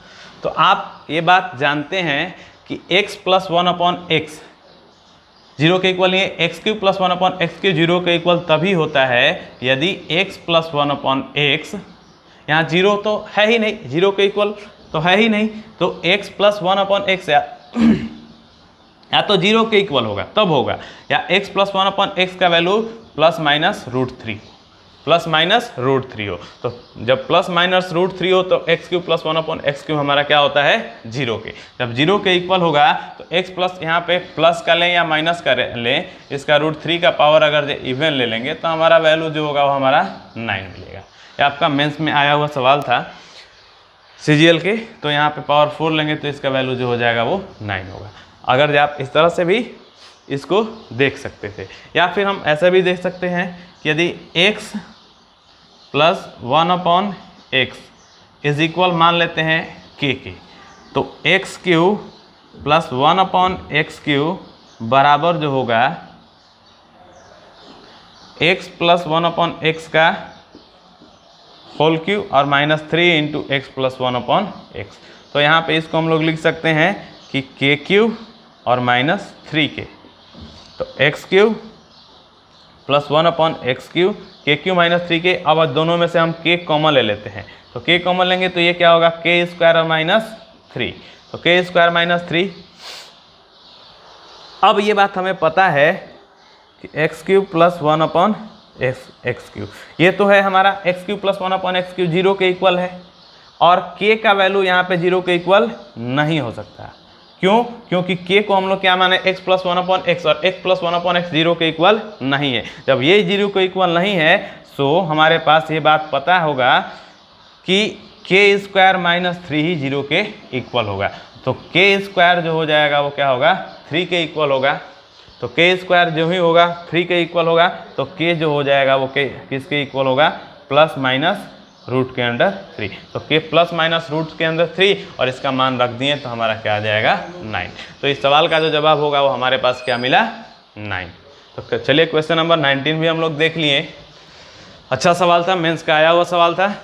तो आप ये बात जानते हैं कि x प्लस 1/x 0 के इक्वल नहीं है, x³ प्लस 1/x³ 0 के इक्वल तभी होता है यदि x प्लस 1/x, यहाँ 0 तो है ही नहीं, 0 के इक्वल तो है ही नहीं, तो x प्लस 1/x या तो 0 के इक्वल होगा तब होगा, या x प्लस 1/x का value plus minus root three हो। तो जब प्लस माइनस √3 हो तो x³ प्लस 1/x³ हमारा क्या होता है 0 के। जब 0 के इक्वल होगा तो x प्लस यहाँ पे प्लस का लें या माइनस का लें, इसका √3 का पावर अगर इवन ले लेंगे तो हमारा वैल्यू जो होगा वो हमारा 9 मिलेगा। ये आपका मेंस में आया हुआ सवाल था CGL के, तो यहाँ पे पावर 4 लेंगे तो इसका वैल्यू जो हो जाएगा वो 9 होगा। अगर आप इस तरह से भी इसको देख सकते थे, या फिर हम ऐसा भी देख सकते हैं कि यदि x plus 1/x is equal मान लेते हैं k के, तो x³ प्लस 1/x³ बराबर जो होगा x प्लस 1/x का होल क्यूब और -3 इंटू x प्लस 1/x। तो यहाँ पे इसको हम लोग लिख सकते हैं कि k³ और -3k, तो x³ plus 1/x³, k³ -3k। अब दोनों में से हम k कॉमन ले लेते हैं, तो k कॉमन लेंगे तो ये क्या होगा k² और -3, तो k² -3। अब ये बात हमें पता है कि x³ प्लस एक्स क्यू। ये तो है हमारा x Q plus 1/x Q 0 के इक्वल है, और k का वैल्यू यहाँ पे 0 के इक्वल नहीं हो सकता। क्यों? क्योंकि k को हम लोग क्या माने, x प्लस 1/x, और x प्लस 1/x 0 के इक्वल नहीं है। जब ये 0 के इक्वल नहीं है तो हमारे पास ये बात पता होगा कि k स्क्वायर माइनस 3 ही 0 के इक्वल होगा। तो k स्क्वायर जो हो जाएगा वो क्या होगा, 3 के इक्वल होगा। तो k स्क्वायर जो ही होगा 3 के इक्वल होगा, तो k जो हो जाएगा वो k किसके इक्वल होगा, प्लस माइनस रूट के अंडर 3। तो k प्लस माइनस रूट के अंदर 3, और इसका मान रख दिए तो हमारा क्या आ जाएगा, 9। तो इस सवाल का जो जवाब होगा वो हमारे पास क्या मिला, 9। तो चलिए क्वेश्चन नंबर 19 भी हम लोग देख लिए। अच्छा सवाल था, मेंस का आया हुआ सवाल था।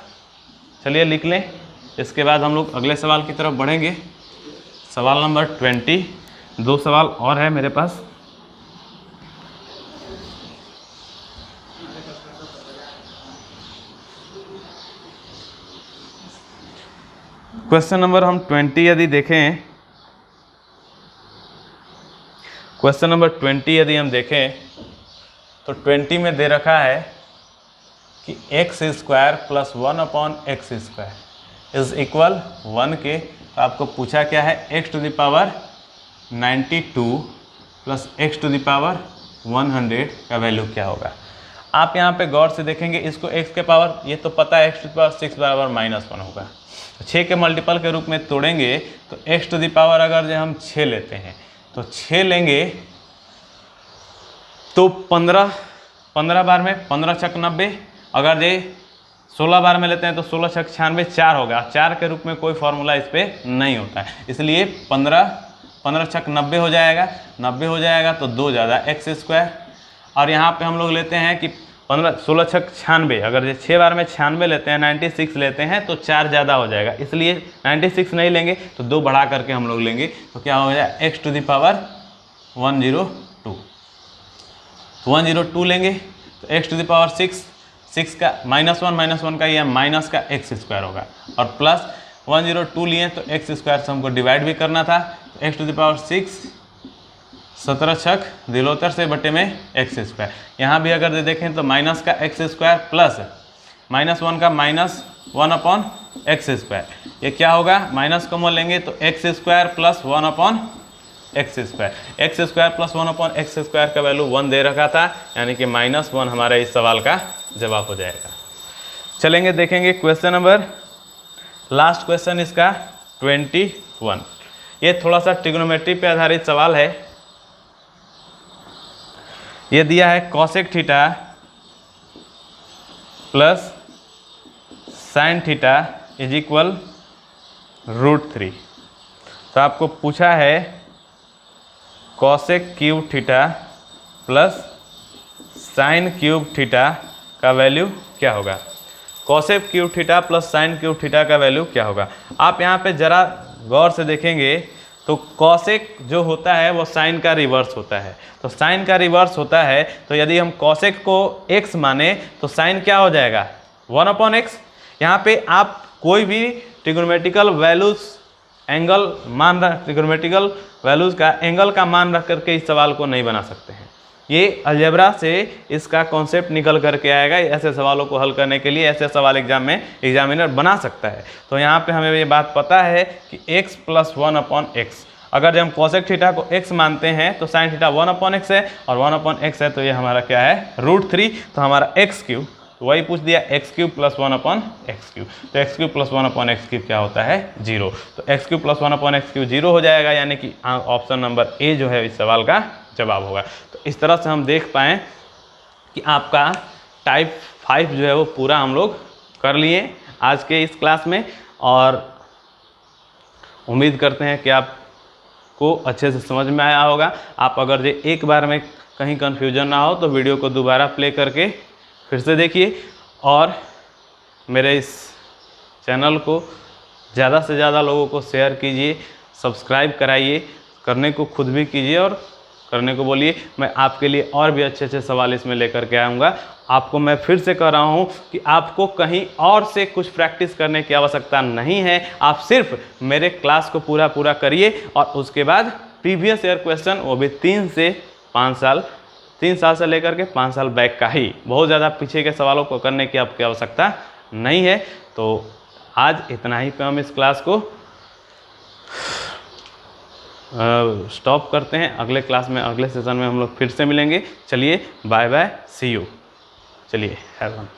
चलिए लिख लें, इसके बाद हम लोग अगले सवाल की तरफ बढ़ेंगे। सवाल नंबर 20, 2 सवाल और है मेरे पास। क्वेश्चन नंबर हम 20 यदि देखें, क्वेश्चन नंबर 20 यदि हम देखें तो 20 में दे रखा है कि x square plus 1/x square is equal 1 के। तो आपको पूछा क्या है, x to the power 92 plus x to the power 100 का वैल्यू क्या होगा। आप यहाँ पे गौर से देखेंगे, इसको x के पावर, ये तो पता है x टू द पावर 6 बराबर -1 होगा। तो 6 के मल्टीपल के रूप में तोड़ेंगे तो x टू द पावर अगर जो हम 6 लेते हैं तो 6 लेंगे तो 15 बार में 15 छक 90, अगर ये 16 बार में लेते हैं तो 16 छक 96, 4 होगा। 4 के रूप में कोई फॉर्मूला इस पर नहीं होता है, इसलिए 15 छक 90 हो जाएगा। 90 हो जाएगा तो 2 ज़्यादा x स्क्वायर, और यहाँ पे हम लोग लेते हैं कि 16 छक 96, अगर ये 6 बार में 96 लेते हैं, 96 लेते हैं तो 4 ज़्यादा हो जाएगा, इसलिए 96 नहीं लेंगे तो 2 बढ़ा करके हम लोग लेंगे। तो क्या हो जाएगा, x टू द पावर 102। तो 102 लेंगे तो x टू द पावर 6 का -1 का यह माइनस का x स्क्वायर होगा, और प्लस 102 लिए तो x स्क्वायर से हमको डिवाइड भी करना था। तो x टू द पावर 6, 17 छक दिलोतर से बटे में x स्क्वायर। यहाँ भी अगर देखें तो माइनस का x स्क्वायर प्लस -1 का -1/x स्क्वायर, ये क्या होगा, माइनस कॉमन लेंगे तो x square plus 1/x square. x square plus 1/x square का वैल्यू 1 दे रखा था, यानी कि -1 हमारा इस सवाल का जवाब हो जाएगा। चलेंगे देखेंगे क्वेश्चन नंबर, लास्ट क्वेश्चन इसका 21। ये थोड़ा सा ट्रिग्नोमेट्री पे आधारित सवाल है। ये दिया है cosec theta plus sine theta is equal √3। तो आपको पूछा है cosec cube theta plus sine cube theta का वैल्यू क्या होगा। Cosec cube theta plus sine cube theta का वैल्यू क्या होगा। आप यहाँ पे ज़रा गौर से देखेंगे तो कॉसेक जो होता है वो साइन का रिवर्स होता है। तो साइन का रिवर्स होता है, तो यदि हम कॉसेक को x माने तो साइन क्या हो जाएगा, 1/x। यहाँ पे आप कोई भी ट्रिग्नोमेट्रिकल वैल्यूज एंगल मान रख, ट्रिग्नोमेट्रिकल वैल्यूज का एंगल का मान रख करके इस सवाल को नहीं बना सकते हैं। ये अलजेब्रा से इसका कॉन्सेप्ट निकल करके आएगा। ऐसे सवालों को हल करने के लिए ऐसे सवाल एग्जाम में एग्जामिनर बना सकता है। तो यहाँ पे हमें ये बात पता है कि x प्लस 1/x, अगर जब हम कॉसेक थीटा को x मानते हैं तो साइन थीटा 1/x है, और 1/x है तो ये हमारा क्या है, √3। तो हमारा x3, तो वही पूछ दिया, x3 प्लस 1/x3। तो x3 प्लस 1/x3 क्या होता है, 0। तो x3 प्लस 1/x3 0 हो जाएगा, यानी कि ऑप्शन नंबर ए जो है इस सवाल का जवाब होगा। तो इस तरह से हम देख पाएँ कि आपका टाइप 5 जो है वो पूरा हम लोग कर लिए आज के इस क्लास में, और उम्मीद करते हैं कि आपको अच्छे से समझ में आया होगा। आप अगर ये एक बार में कहीं कन्फ्यूजन ना हो तो वीडियो को दोबारा प्ले करके फिर से देखिए, और मेरे इस चैनल को ज़्यादा से ज़्यादा लोगों को शेयर कीजिए, सब्सक्राइब कराइए, करने को खुद भी कीजिए और करने को बोलिए। मैं आपके लिए और भी अच्छे अच्छे सवाल इसमें लेकर के आऊँगा। आपको मैं फिर से कह रहा हूँ कि आपको कहीं और से कुछ प्रैक्टिस करने की आवश्यकता नहीं है। आप सिर्फ मेरे क्लास को पूरा करिए, और उसके बाद प्रीवियस ईयर क्वेश्चन, वो भी 3 से 5 साल 3 साल से लेकर के 5 साल बैक का ही, बहुत ज़्यादा पीछे के सवालों को करने की आपकी आवश्यकता नहीं है। तो आज इतना ही पे हम इस क्लास को स्टॉप करते हैं। अगले क्लास में, अगले सेशन में हम लोग फिर से मिलेंगे। चलिए बाय बाय, सी यू। चलिए हैव फन।